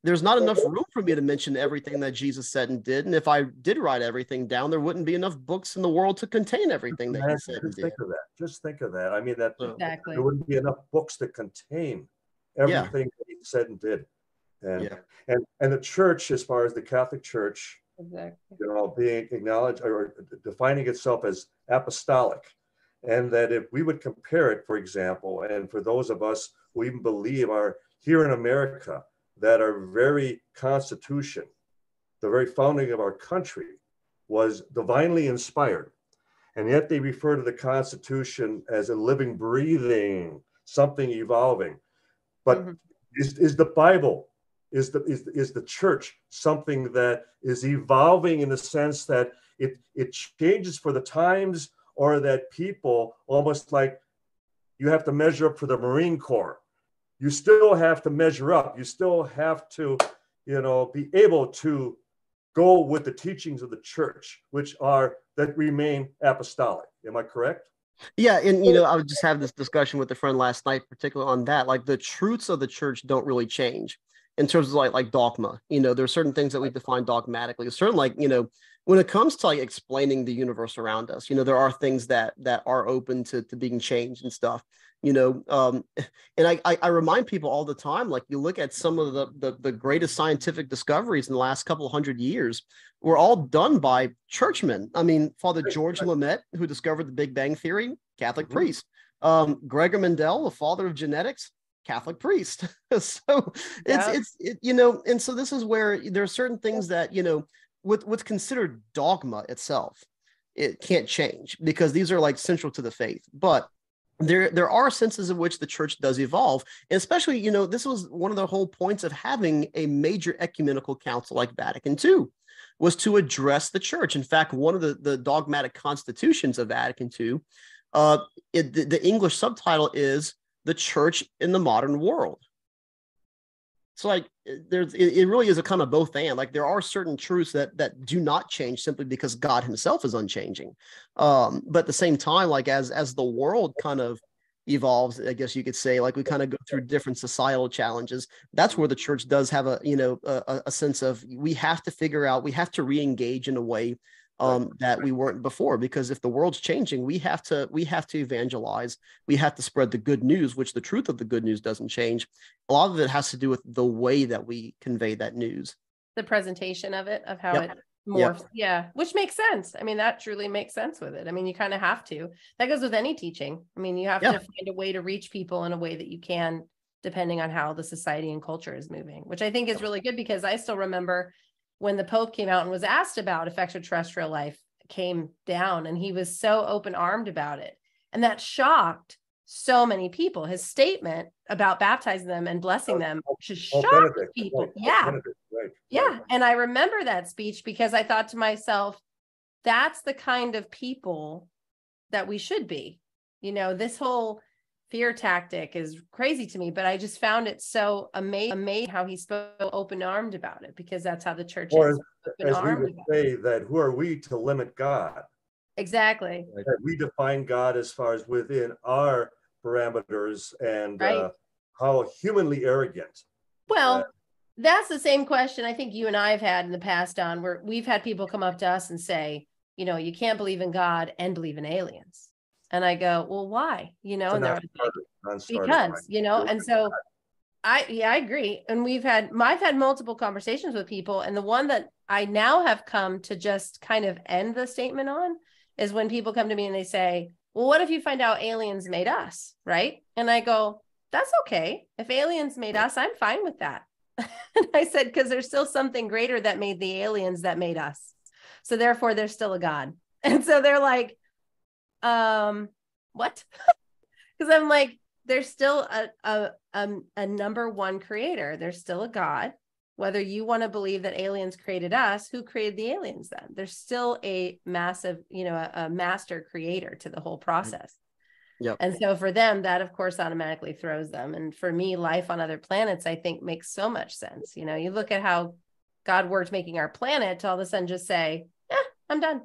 there's not enough room for me to mention everything that Jesus said and did. And if I did write everything down, there wouldn't be enough books in the world to contain everything that he said and did. Just think of that. I mean, that exactly. there wouldn't be enough books to contain everything that he said and did. And the church, as far as the Catholic Church, exactly, being acknowledged or defining itself as apostolic, and that if we would compare it, for example, and for those of us who even believe are here in America, that our very Constitution, the very founding of our country, was divinely inspired. And yet they refer to the Constitution as a living, breathing, something evolving. But is the Bible, is the church something that is evolving in the sense that it changes for the times, or that people almost like You have to measure up for the Marine Corps. You still have to measure up. You still have to, be able to go with the teachings of the church, that remain apostolic. Am I correct? Yeah, and I was just having this discussion with a friend last night, particularly on that. Like the truths of the church don't really change in terms of like dogma. There are certain things that we define dogmatically. Certainly, when it comes to like explaining the universe around us, there are things that are open to being changed and stuff. And I remind people all the time, like you look at some of the greatest scientific discoveries in the last couple of 100 years were all done by churchmen. I mean, Father George Lemaitre, who discovered the Big Bang Theory, Catholic priest. Gregor Mendel, the father of genetics, Catholic priest. So and so this is where there are certain things that, what's considered dogma itself, it can't change because these are like central to the faith. But there are senses in which the church does evolve. And especially, this was one of the whole points of having a major ecumenical council like Vatican II, was to address the church. In fact, one of the dogmatic constitutions of Vatican II, the English subtitle is The Church in the Modern World. So like it really is a kind of both and. Like there are certain truths that do not change simply because God himself is unchanging. But at the same time, like as the world kind of evolves, I guess you could say, like we kind of go through different societal challenges. That's where the church does have a sense of we have to figure out, we have to re-engage in a way that we weren't before, because if the world's changing, we have to evangelize. We have to spread the good news, which the truth of the good news doesn't change. A lot of it has to do with the way that we convey that news, the presentation of it, of how it morphs. Yeah, which makes sense. I mean, that truly makes sense with it. I mean, you kind of have to. That goes with any teaching. I mean, you have to find a way to reach people in a way that you can, depending on how the society and culture is moving, which I think is really good, because I still remember when the Pope came out and was asked about if extraterrestrial life came down, and he was so open-armed about it. And that shocked so many people. His statement about baptizing them and blessing them just shocked people. Yeah. And I remember that speech because I thought to myself, that's the kind of people that we should be. This whole fear tactic is crazy to me, but I just found it so amazing how he's so open-armed about it, because that's how the church is. As we would say, that who are we to limit God? Exactly. That we define God as far as within our parameters, and how humanly arrogant. Well, that's the same question I think you and I have had in the past, Don, where we've had people come up to us and say, you can't believe in God and believe in aliens. And I go, well, why? And they're like, because, and so I agree. And I've had multiple conversations with people. And the one that I now have come to just kind of end the statement on is when people come to me and they say, well, what if you find out aliens made us? Right. And I go, that's okay. If aliens made us, I'm fine with that. And I said, because there's still something greater that made the aliens that made us. So therefore there's still a God. And so they're like, what? Because I'm like, there's still a number one creator. There's still a God. Whether you want to believe that aliens created us, who created the aliens then? There's still a massive, a master creator to the whole process. Yep. And so for them, that of course automatically throws them. And for me, life on other planets, I think makes so much sense. You look at how God worked making our planet to all of a sudden just say, I'm done.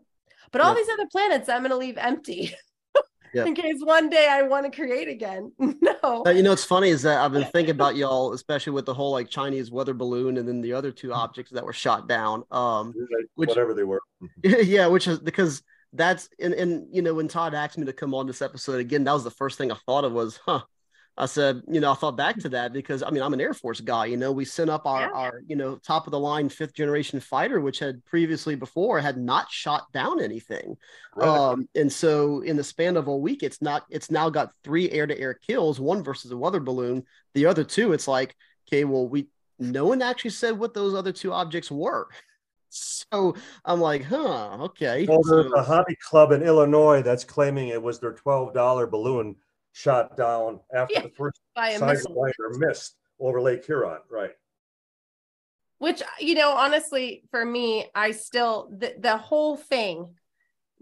But all these other planets, I'm going to leave empty. In case one day I want to create again. No. What's funny is that I've been thinking about y'all, especially with the whole like Chinese weather balloon and then the other two objects that were shot down. Whatever they were. Yeah, which is because that's and when Todd asked me to come on this episode again, that was the first thing I thought of was, I said, I thought back to that because I'm an Air Force guy. We sent up our top of the line 5th generation fighter, which had previously before had not shot down anything. Really? And so in the span of a week, it's now got 3 air-to-air kills, 1 versus a weather balloon. The other 2, it's like, okay, well, no one actually said what those other 2 objects were. So I'm like, okay. Well, there's a hobby club in Illinois that's claiming it was their $12 balloon shot down after the first sideliner missed over Lake Huron, right? Which, honestly, for me, I still, the whole thing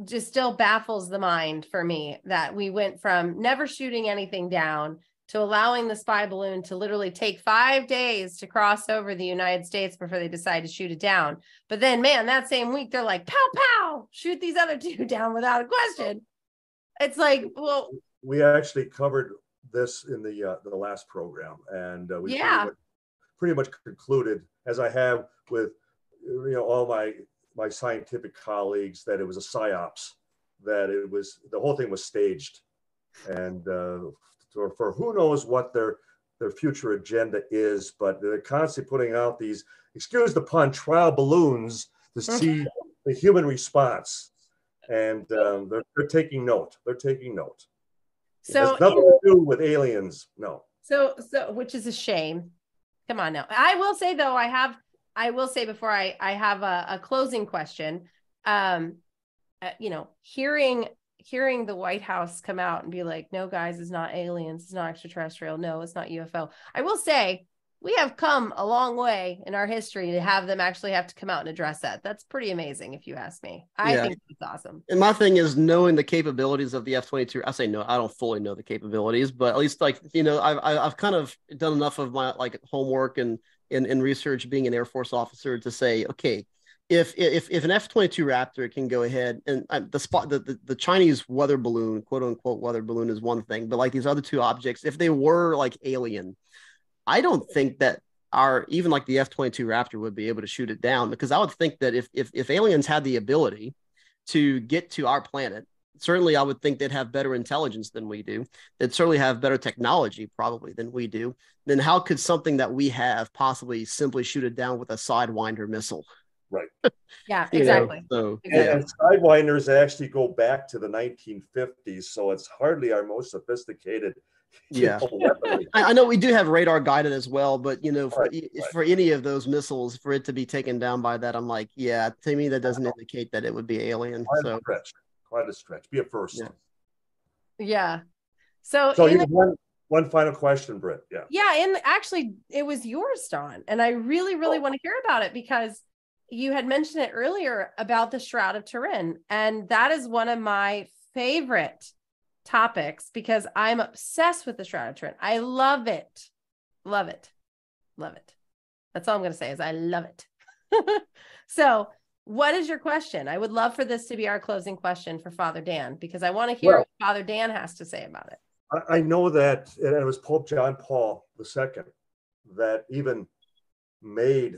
just still baffles the mind for me that we went from never shooting anything down to allowing the spy balloon to literally take 5 days to cross over the United States before they decide to shoot it down. But then, man, that same week, they're like, pow, pow, shoot these other two down without a question. It's like, well, we actually covered this in the last program, and we pretty much concluded, as I have with all my scientific colleagues, that it was a psyops, that the whole thing was staged, and for who knows what their future agenda is, but they're constantly putting out these, excuse the pun, trial balloons to see the human response, and they're taking note. They're taking note. So it has nothing to do with aliens, no. So which is a shame. Come on now. I will say though, I will say before I have a closing question. Hearing the White House come out and be like, no, guys, it's not aliens, it's not extraterrestrial, no, it's not UFO. I will say we have come a long way in our history to have them actually have to come out and address that. That's pretty amazing, if you ask me. I think it's awesome. And my thing is knowing the capabilities of the F-22. I say no, I don't fully know the capabilities, but at least I've kind of done enough of my homework and research, being an Air Force officer, to say, okay, if an F-22 Raptor can go ahead and the Chinese weather balloon, quote unquote weather balloon, is one thing, but like these other two objects, if they were like alien, I don't think that even like the F-22 Raptor would be able to shoot it down, because I would think that if aliens had the ability to get to our planet, certainly I would think they'd have better intelligence than we do. They'd certainly have better technology probably than we do. Then how could something that we have possibly simply shoot it down with a Sidewinder missile? Right. Yeah, exactly. And Sidewinders actually go back to the 1950s, so it's hardly our most sophisticated weaponry. I know we do have radar guided as well, but for any of those missiles, for it to be taken down by that, I'm like, to me that doesn't indicate that it would be alien. Quite a stretch. Be a first. Yeah. So you have one final question, Britt. And actually it was yours, Don, and I really want to hear about it, because you had mentioned it earlier about the Shroud of Turin, and that is one of my favorite topics because I'm obsessed with the Shroud of Turin. I love it. That's all I'm going to say is I love it. So what is your question? I would love for this to be our closing question for Father Dan, because I want to hear what Father Dan has to say about it. I know that it was Pope John Paul II that even made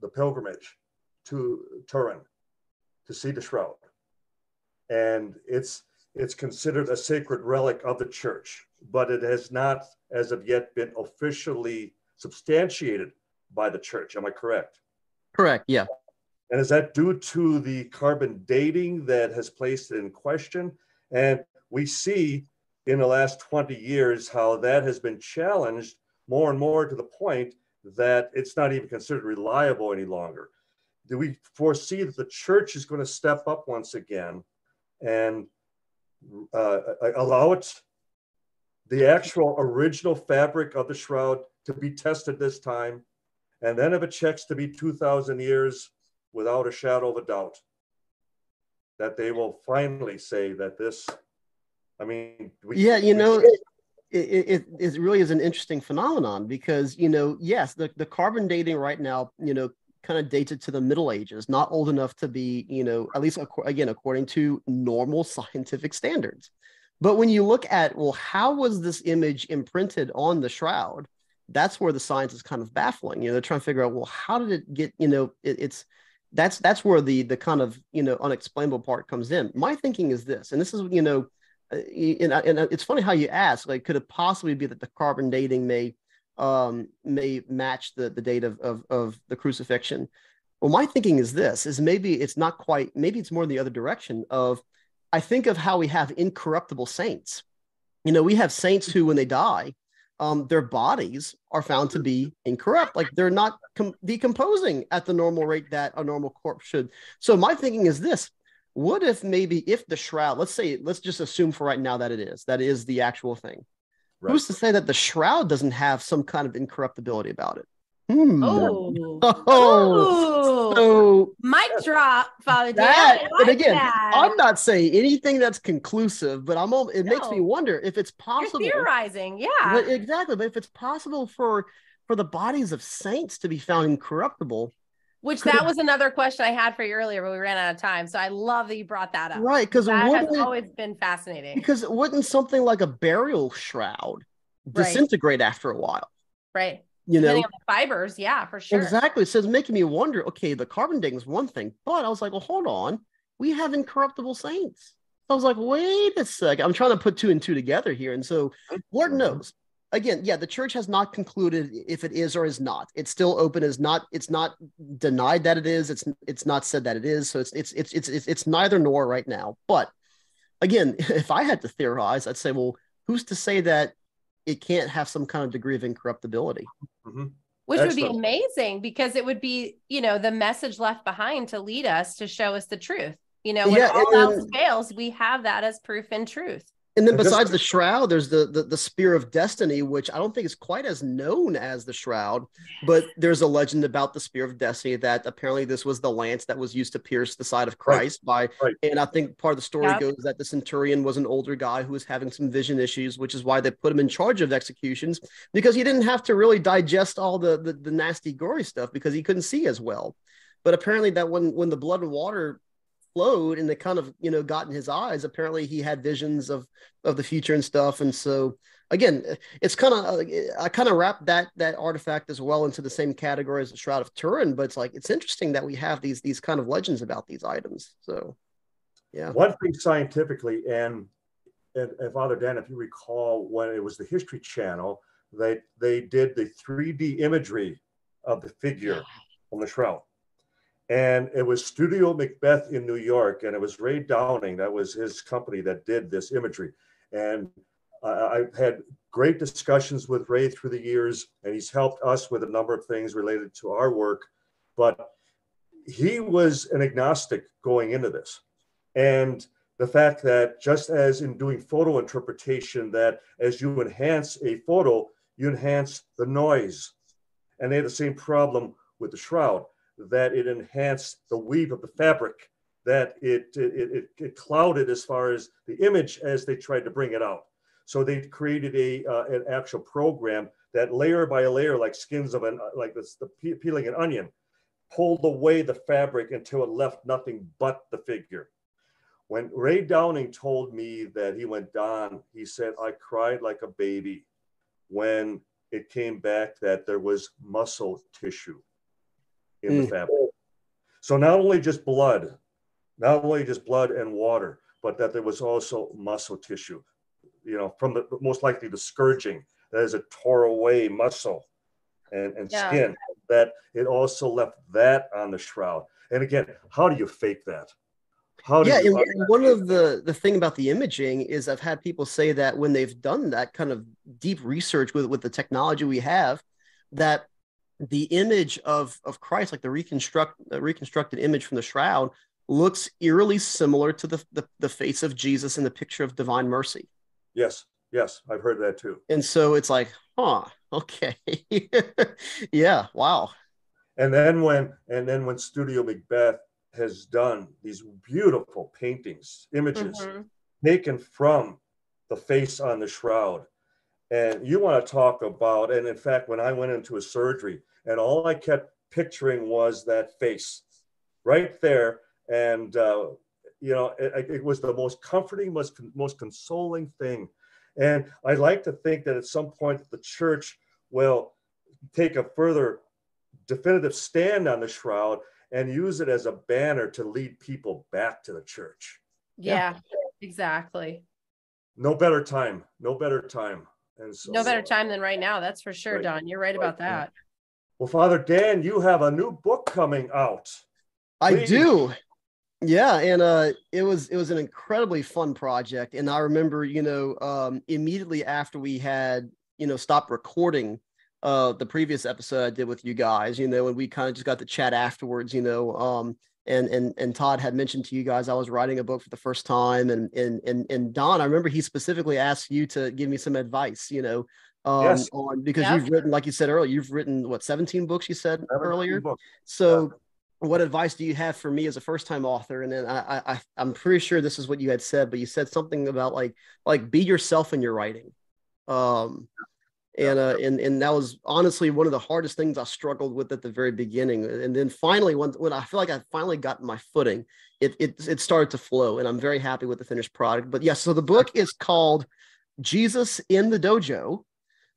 the pilgrimage to Turin to see the shroud, and it's considered a sacred relic of the church, but it has not as of yet been officially substantiated by the church. Am I correct? Correct, yeah. And is that due to the carbon dating that has placed it in question? And we see in the last 20 years how that has been challenged more and more, to the point that it's not even considered reliable any longer. Do we foresee that the church is going to step up once again and allow the actual original fabric of the shroud to be tested this time? And then if it checks to be 2,000 years, without a shadow of a doubt, that they will finally say that this, it really is an interesting phenomenon, because, yes, the carbon dating right now, kind of dated to the Middle Ages, not old enough to be, at least according to normal scientific standards. But when you look at, how was this image imprinted on the shroud? That's where the science is kind of baffling. They're trying to figure out, how did it get, that's where the kind of, unexplainable part comes in. My thinking is this, and this is, and it's funny how you ask, like, could it possibly be that the carbon dating may match the date of the crucifixion? Well, my thinking is this, is maybe it's not quite, maybe it's more in the other direction of, I think of how we have incorruptible saints. We have saints who, when they die, their bodies are found to be incorrupt. Like, they're not decomposing at the normal rate that a normal corpse should. So my thinking is this: what if if the shroud, let's just assume for right now that that is the actual thing. Right. Who's to say that the shroud doesn't have some kind of incorruptibility about it? Oh, Oh, so mic drop, Father Dan. that, I like and again, that. I'm not saying anything that's conclusive, but it makes me No. wonder if it's You're possible. theorizing, yeah. But exactly, but if it's possible for the bodies of saints to be found incorruptible. Which that was another question I had for you earlier, but we ran out of time. So I love that you brought that up. Right, because that has always been fascinating. Because wouldn't something like a burial shroud disintegrate after a while? Right. You Depending know, on the fibers, yeah, for sure. Exactly. So it's making me wonder, okay, the carbon dating is one thing, but I was like, well, hold on. We have incorruptible saints. I was like, wait a second. I'm trying to put 2 and 2 together here. And so Lord knows. Again, yeah, the church has not concluded if it is or is not. It's still open. It's not denied that it is. It's not said that it is. So it's neither nor right now. But again, if I had to theorize, I'd say, well, who's to say that it can't have some kind of degree of incorruptibility? Mm-hmm. Which would be amazing, because it would be, the message left behind to lead us, to show us the truth. When all else fails, we have that as proof and truth. And then besides the shroud, there's the spear of destiny, which I don't think is quite as known as the shroud, but there's a legend about the spear of destiny that apparently this was the lance that was used to pierce the side of Christ and I think part of the story goes that the centurion was an older guy who was having some vision issues, which is why they put him in charge of executions, because he didn't have to really digest all the nasty, gory stuff because he couldn't see as well. But apparently that when the blood and water flowed and it kind of got in his eyes, apparently he had visions of the future and stuff. And so again, it's kind of I kind of wrap that artifact as well into the same category as the Shroud of Turin, but it's interesting that we have these kind of legends about these items. So yeah, one thing scientifically, and Father Dan, if you recall, when it was the History Channel, they did the 3D imagery of the figure on the shroud. And it was Studio Macbeth in New York, and it was Ray Downing. That was his company that did this imagery. And I've had great discussions with Ray through the years, and he's helped us with a number of things related to our work. But he was an agnostic going into this. And the fact that just as in doing photo interpretation, that as you enhance a photo, you enhance the noise. And they had the same problem with the shroud, that it enhanced the weave of the fabric, that it clouded as far as the image as they tried to bring it out. So they created an actual program that layer by layer, like skins of peeling an onion, pulled away the fabric until it left nothing but the figure. When Ray Downing told me that he went down, he said, I cried like a baby when it came back that there was muscle tissue in the fabric. So not only just blood and water, but that there was also muscle tissue, from the most likely the scourging, that is, it tore away muscle and skin, that it also left that on the shroud. And again, how do you fake that? And one of the thing about the imaging is I've had people say that when they've done that kind of deep research with the technology we have, that the image of Christ, like the reconstructed image from the shroud, looks eerily similar to the face of Jesus in the picture of divine mercy. Yes, I've heard that too. And so it's like, okay. Yeah, wow. And then when Studio Macbeth has done these beautiful paintings, images taken from the face on the shroud, and you want to talk about, and in fact, when I went into a surgery, and all I kept picturing was that face right there. And, it was the most comforting, most consoling thing. And I'd like to think that at some point the church will take a further definitive stand on the shroud and use it as a banner to lead people back to the church. Yeah. Exactly. No better time. And so, no better time than right now. That's for sure, Don. You're right about that. Well, Father Dan, you have a new book coming out. Please. I do. Yeah. And it was an incredibly fun project. And I remember, immediately after we had, stopped recording the previous episode I did with you guys, and we kind of just got to chat afterwards, and Todd had mentioned to you guys I was writing a book for the first time, and Don, I remember he specifically asked you to give me some advice, Yes. on, because Yep. you've written, like you said earlier, you've written what, 17 books you said 17 earlier. books. So what advice do you have for me as a first-time author? And then I'm pretty sure this is what you had said, but you said something about like be yourself in your writing. And that was honestly one of the hardest things I struggled with at the very beginning. And then finally, when I feel like I finally got my footing, it started to flow, and I'm very happy with the finished product. But yes, so the book is called Jesus in the Dojo,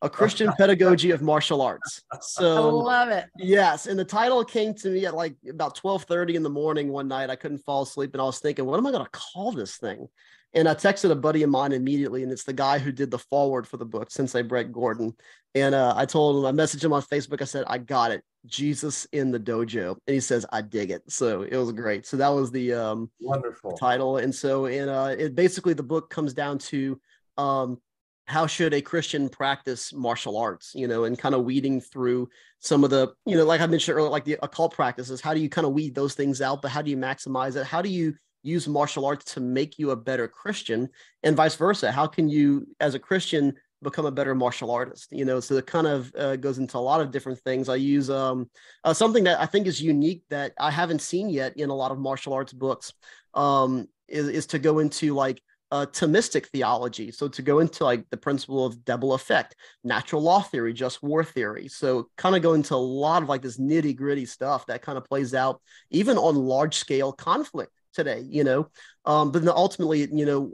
A Christian Pedagogy of Martial Arts. So I love it. yes, and the title came to me at like about 12:30 in the morning one night. I couldn't fall asleep, and I was thinking, what am I going to call this thing? And I texted a buddy of mine immediately, and it's the guy who did the foreword for the book, Sensei Brett Gordon. And I told him, I messaged him on Facebook. I said, I got it, Jesus in the Dojo. And he says, I dig it. So it was great. So that was the Wonderful title. And so, it basically, the book comes down to how should a Christian practice martial arts, and kind of weeding through some of the, like I mentioned earlier, like the occult practices. How do you kind of weed those things out, but how do you maximize it? How do you use martial arts to make you a better Christian, and vice versa? How can you, as a Christian, become a better martial artist? So it kind of goes into a lot of different things. I use something that I think is unique that I haven't seen yet in a lot of martial arts books, is to go into like Thomistic theology. So to go into like the principle of double effect, natural law theory, just war theory. So kind of go into a lot of like this nitty gritty stuff that kind of plays out even on large scale conflict today, but then ultimately,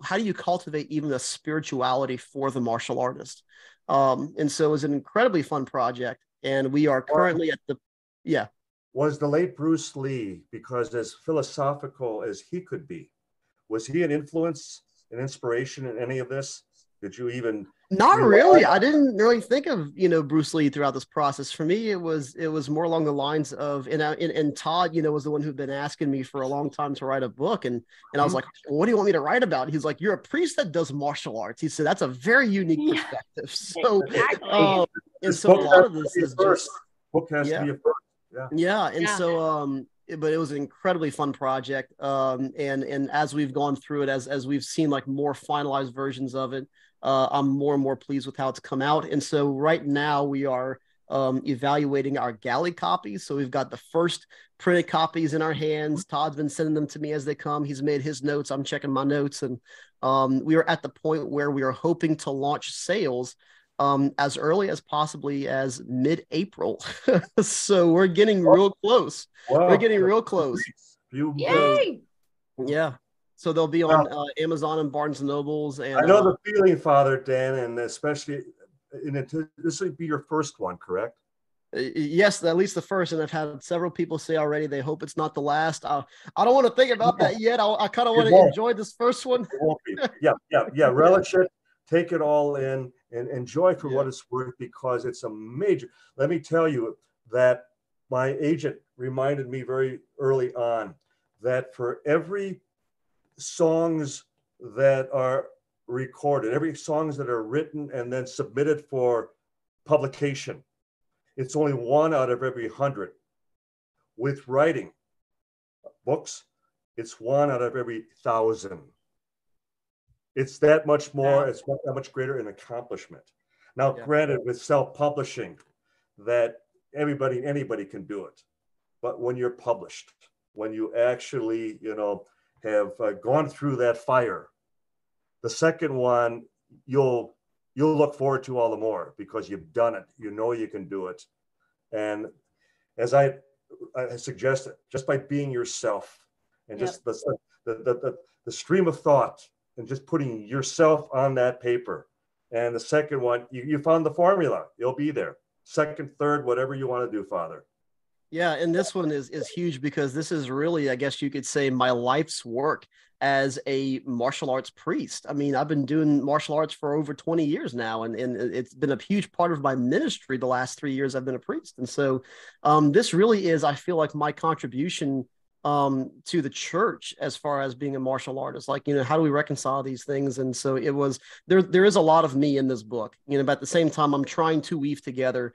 how do you cultivate even a spirituality for the martial artist? And so it was an incredibly fun project, and we are currently Was the late Bruce Lee, because as philosophical as he could be, was he an influence, an inspiration in any of this? Did you even? Not really. I didn't really think of, Bruce Lee throughout this process. For me, it was more along the lines of, and Todd, was the one who'd been asking me for a long time to write a book. And I was like, what do you want me to write about? He's like, you're a priest that does martial arts. He said, that's a very unique perspective. So, Exactly. and so a lot of this is just, book has to be a first. Yeah. And so, but it was an incredibly fun project. And as we've gone through it, as we've seen like more finalized versions of it, I'm more and more pleased with how it's come out. And so right now we are evaluating our galley copies. So we've got the first printed copies in our hands. Todd's been sending them to me as they come. He's made his notes. I'm checking my notes. And we are at the point where we are hoping to launch sales as early as possibly as mid-April. So we're getting real close. Wow. We're getting real close. Yay! Yeah. So they'll be on Amazon and Barnes and Nobles. And I know the feeling, Father Dan, and especially this will be your first one, correct? Yes, at least the first. And I've had several people say already they hope it's not the last. I don't want to think about that yet. I kind of want to enjoy this first one. It won't be. Yeah. Relish it. Take it all in and enjoy for what it's worth, because it's a major. Let me tell you that my agent reminded me very early on that for every songs that are recorded, every songs that are written and then submitted for publication, it's only 1 out of every 100. With writing books, it's 1 out of every 1,000. It's that much more, it's that much greater an accomplishment. Now, granted, with self-publishing, that anybody can do it. But when you're published, when you actually, have gone through that fire, the second one you'll look forward to all the more, because you've done it. You can do it. And as I suggested, just by being yourself and just the stream of thought and just putting yourself on that paper. And the second one, you found the formula. You'll be there. Second, third, whatever you want to do, Father. Yeah, and this one is huge, because this is really, I guess you could say, my life's work as a martial arts priest. I mean, I've been doing martial arts for over 20 years now, and it's been a huge part of my ministry the last 3 years I've been a priest. And so this really is, I feel like, my contribution to the church as far as being a martial artist. Like, how do we reconcile these things? And so it was, there is a lot of me in this book, but at the same time, I'm trying to weave together,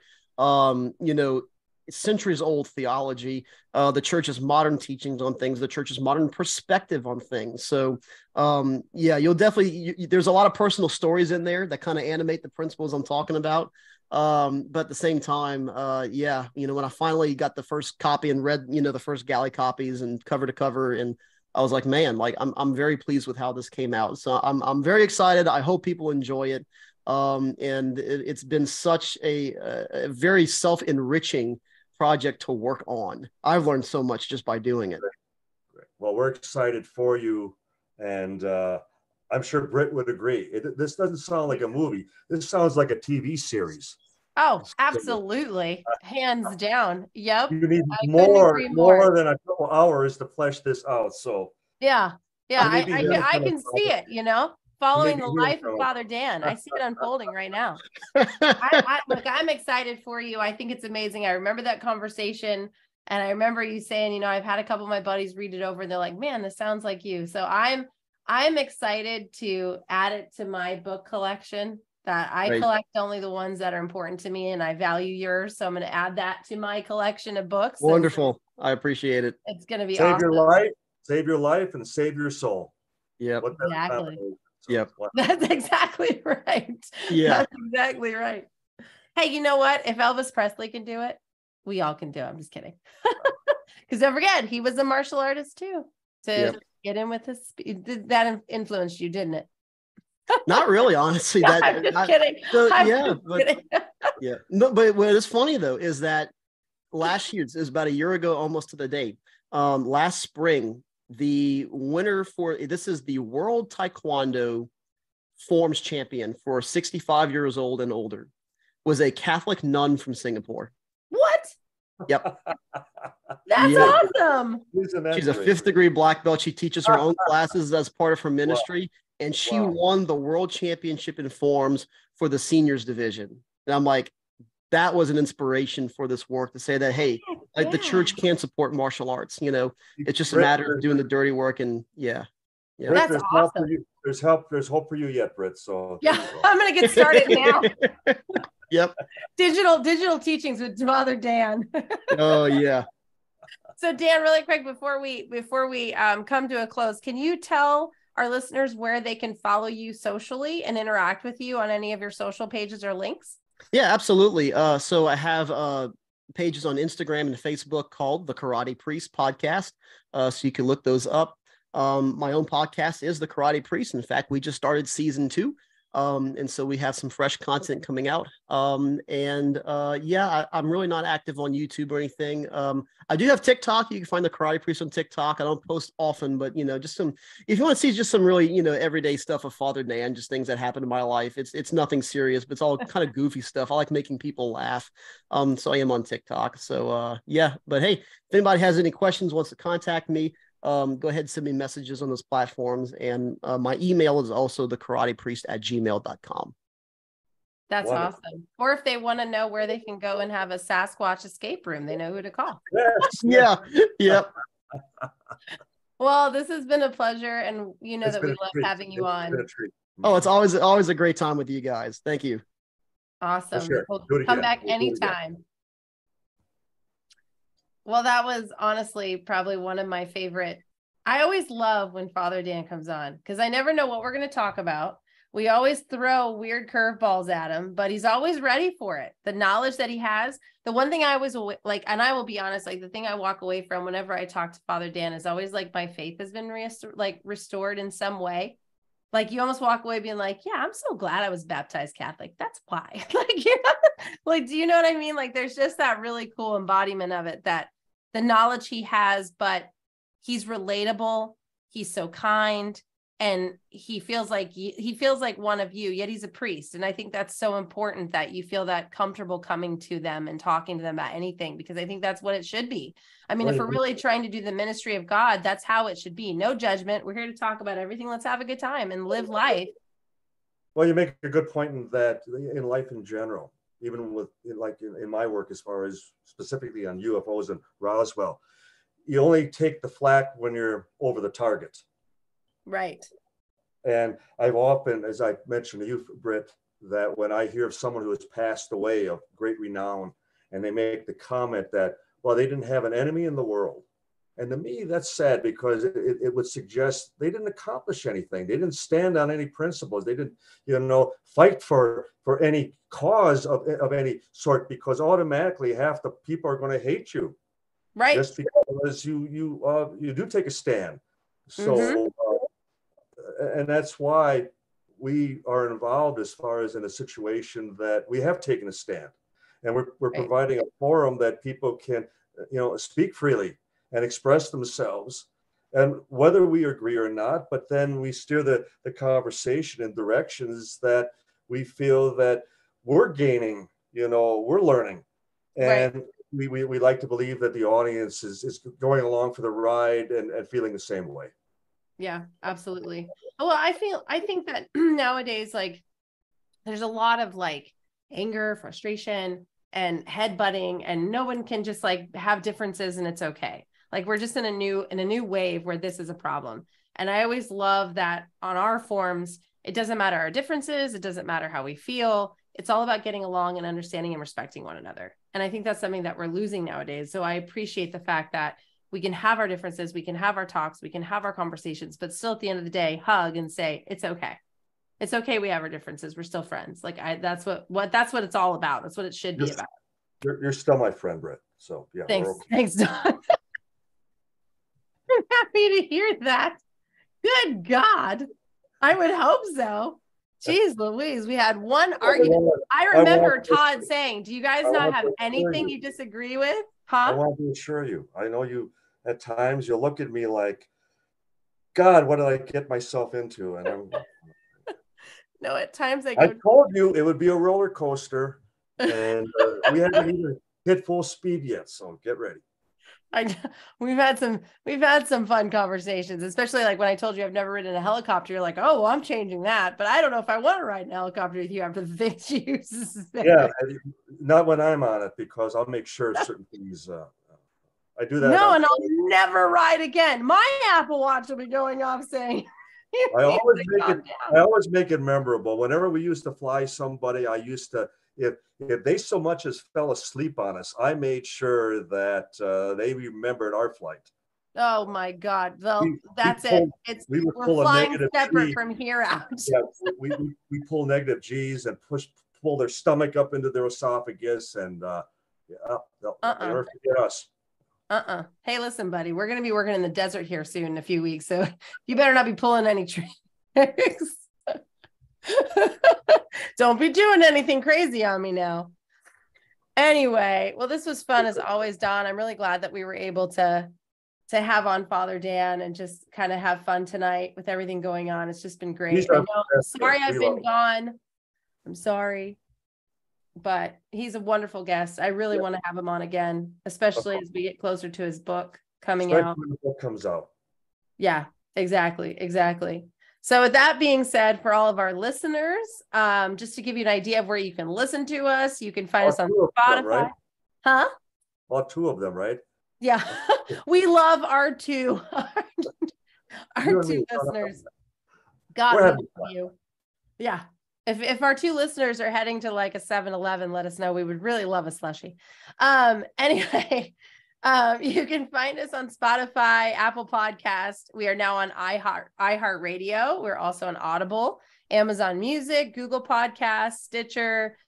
centuries old theology, the church's modern teachings on things, the church's modern perspective on things. So yeah, you'll definitely, there's a lot of personal stories in there that kind of animate the principles I'm talking about. But at the same time, yeah, you know, when I finally got the first copy and read, you know, the first galley copies and cover to cover, and I was like, man, like I'm very pleased with how this came out. So I'm very excited. I hope people enjoy it. And it's been such a very self-enriching project to work on. I've learned so much just by doing it. Great. Well, we're excited for you, and I'm sure Britt would agree. This doesn't sound like a movie. This sounds like a TV series. Oh, absolutely. Hands down. Yep. You need I more than a couple hours to flesh this out. So yeah, I can from see it, you know, following the life of from- Father Dan. I see it unfolding right now. Look, I'm excited for you. I think it's amazing. I remember that conversation, and I remember you saying, you know, I've had a couple of my buddies read it over and they're like, man, this sounds like you. So I'm excited to add it to my book collection. That I collect only the ones that are important to me, and I value yours. So I'm going to add that to my collection of books. Wonderful. I appreciate it. It's going to be save awesome. save your life, and save your soul. Yep. Exactly. So, yep. wow. That's exactly right. Yeah. That's exactly right. Hey, you know what? If Elvis Presley can do it, we all can do it. I'm just kidding. Because don't forget, he was a martial artist too. To get in with his, that influenced you, didn't it? Not really, honestly. I'm just kidding. Yeah. No, but what is funny though is that last year, it was about a year ago, almost to the date. Last spring, the winner for this is the World Taekwondo Forms champion for 65 years old and older was a Catholic nun from Singapore. What? Yep. That's awesome. She's a 5th degree black belt. She teaches her own classes as part of her ministry. And she won the world championship in forms for the seniors division. And I'm like, that was an inspiration for this work to say that, hey, like the church can support martial arts. You know, it's just a matter of doing the dirty work. And yeah. Britt, that's there's awesome. Hope for you. There's hope for you yet, Britt. So yeah, I'm going to get started now. Yep. Digital teachings with Father Dan. Oh yeah. So Dan, really quick before we come to a close, can you tell our listeners where they can follow you socially and interact with you on any of your social pages or links? Yeah, absolutely. So I have pages on Instagram and Facebook called the Karate Priest Podcast. So you can look those up. My own podcast is the Karate Priest. In fact, we just started season 2. And so we have some fresh content coming out. Yeah, I'm really not active on YouTube or anything. I do have TikTok. You can find the Karate Priest on TikTok. I don't post often, but, you know, just some, if you want to see just some really, you know, everyday stuff of Father Dan, just things that happen in my life. It's nothing serious, but it's all kind of goofy stuff. I like making people laugh. So I am on TikTok. So yeah, but hey, if anybody has any questions, wants to contact me, go ahead and send me messages on those platforms. And my email is also thekaratepriest@gmail.com. That's awesome. Or if they want to know where they can go and have a Sasquatch escape room, they know who to call. Yes. Yeah. Yep. Well, this has been a pleasure. And you know that we love having you on. Oh, it's always a great time with you guys. Thank you. Awesome. Sure. We'll come back anytime. Well, that was honestly probably one of my favorite. I always love when Father Dan comes on because I never know what we're going to talk about. We always throw weird curveballs at him, but he's always ready for it. The knowledge that he has. The one thing I always like, and I will be honest, like the thing I walk away from whenever I talk to Father Dan is always like my faith has been restored in some way. Like you almost walk away being like, yeah, I'm so glad I was baptized Catholic. That's why. Like, you know, like, do you know what I mean? Like there's just that really cool embodiment of it, that the knowledge he has, but he's relatable. He's so kind. And he feels like one of you, yet he's a priest. And I think that's so important that you feel that comfortable coming to them and talking to them about anything, because I think that's what it should be. I mean, if we're really trying to do the ministry of God, that's how it should be. No judgment. We're here to talk about everything. Let's have a good time and live life. Well, you make a good point in that in life in general, even with in my work, as far as specifically on UFOs and Roswell, you only take the flak when you're over the target. Right. And I've often, as I mentioned to you, Britt, that when I hear of someone who has passed away of great renown and they make the comment that, well, they didn't have an enemy in the world. And to me, that's sad, because it would suggest they didn't accomplish anything. They didn't stand on any principles. They didn't, fight for any cause of any sort, because automatically half the people are going to hate you, Right. just because you do take a stand. So, and that's why we are involved as far as in a situation that we have taken a stand, and we're providing a forum that people can, speak freely and express themselves, and whether we agree or not, but then we steer the conversation in directions that we feel that we're gaining, we're learning. And we like to believe that the audience is going along for the ride and feeling the same way. Yeah, absolutely. Well, I think that nowadays, like, there's a lot of like anger, frustration, and headbutting, and no one can just like have differences and it's okay. Like, we're just in a new wave where this is a problem. And I always love that on our forums, it doesn't matter our differences. It doesn't matter how we feel. It's all about getting along and understanding and respecting one another. And I think that's something that we're losing nowadays. So I appreciate the fact that we can have our differences, we can have our talks, we can have our conversations, but still at the end of the day, hug and say, it's okay. It's okay. We have our differences. We're still friends. Like, that's what it's all about. That's what it should be about. You're still my friend, Britt. So yeah. Thanks. Thanks, Don. I'm happy to hear that. Good God. I would hope so. Jeez Louise, we had one argument. I remember Todd saying, do you guys not have anything you disagree with? Huh? I want to assure you, I know you, at times you'll look at me like, God, what did I get myself into? And I'm no, at times I told you it would be a roller coaster, and we haven't even hit full speed yet, so get ready. We've had some fun conversations, especially like when I told you I've never ridden a helicopter. You're like, oh, well, I'm changing that, but I don't know if I want to ride a helicopter with you after the things you used to say. Yeah, not when I'm on it, because I'll make sure certain things. I do that. No, and I'll never ride again. My Apple Watch will be going off saying. I always make it memorable. Whenever we used to fly somebody, I used to. If they so much as fell asleep on us, I made sure that they remembered our flight. Oh my God! Well, that's it. We're flying separate from here out. Yeah, we pull negative G's and pull their stomach up into their esophagus, and they'll never forget us. Hey, listen, buddy, we're gonna be working in the desert here soon in a few weeks, so you better not be pulling any tricks. Don't be doing anything crazy on me now. Anyway, well, this was fun as always, Don. I'm really glad that we were able to have on Father Dan and just kind of have fun tonight with everything going on. It's just been great. I know, I'm sorry I've been gone. I'm sorry, but he's a wonderful guest. I really want to have him on again, especially as we get closer to his book coming out. When the book comes out. Yeah, exactly. So with that being said, for all of our listeners, just to give you an idea of where you can listen to us, you can find us on Spotify. Right? Huh? All two of them, right? Yeah. We love our two listeners. God love you. Yeah. If our two listeners are heading to like a 7-Eleven, let us know. We would really love a slushie. Anyway, you can find us on Spotify, Apple Podcast. We are now on iHeartRadio. We're also on Audible, Amazon Music, Google Podcasts, Stitcher,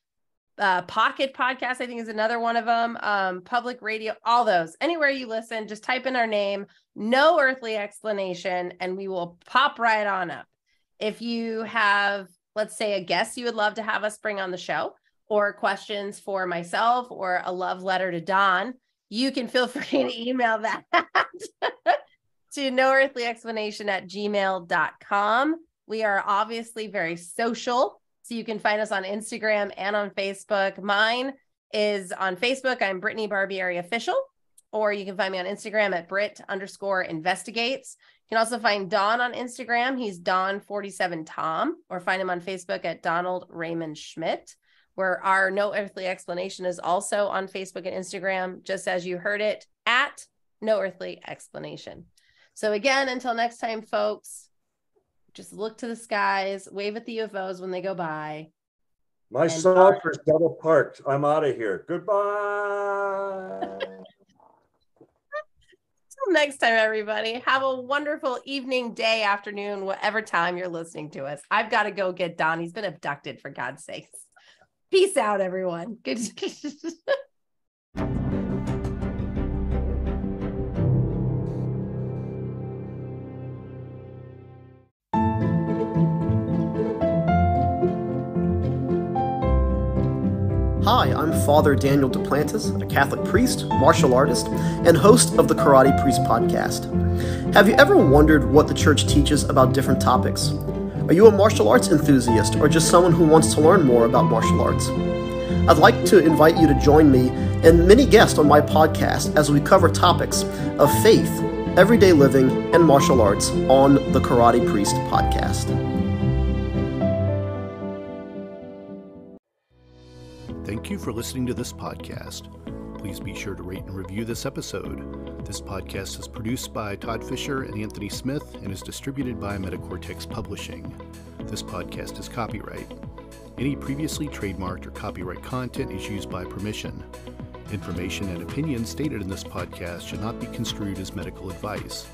Pocket Podcast, I think is another one of them. Public Radio, all those. Anywhere you listen, just type in our name, No Earthly Explanation, and we will pop right on up. If you have, let's say, a guest you would love to have us bring on the show, or questions for myself, or a love letter to Don, you can feel free to email that to noearthlyexplanation@gmail.com. We are obviously very social, so you can find us on Instagram and on Facebook. Mine is on Facebook. I'm Brittany Barbieri Official, or you can find me on Instagram at Brit_investigates. You can also find Don on Instagram. He's Don47Tom, or find him on Facebook at Donald Raymond Schmidt, where our No Earthly Explanation is also on Facebook and Instagram, just as you heard it, at No Earthly Explanation. So again, until next time, folks, just look to the skies, wave at the UFOs when they go by, My saucer's double parked. I'm out of here. Goodbye. Till next time, everybody. Have a wonderful evening, day, afternoon, whatever time you're listening to us. I've got to go get Don. He's been abducted, for God's sakes. Peace out, everyone. Good. Hi, I'm Father Daniel Duplantis, a Catholic priest, martial artist, and host of the Karate Priest podcast. Have you ever wondered what the church teaches about different topics? Are you a martial arts enthusiast or just someone who wants to learn more about martial arts? I'd like to invite you to join me and many guests on my podcast as we cover topics of faith, everyday living, and martial arts on the Karate Priest podcast. Thank you for listening to this podcast. Please be sure to rate and review this episode. This podcast is produced by Todd Fisher and Anthony Smith and is distributed by Metacortex Publishing. This podcast is copyright. Any previously trademarked or copyright content is used by permission. Information and opinions stated in this podcast should not be construed as medical advice.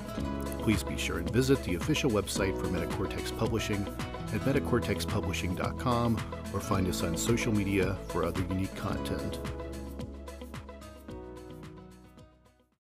Please be sure and visit the official website for Metacortex Publishing at metacortexpublishing.com or find us on social media for other unique content.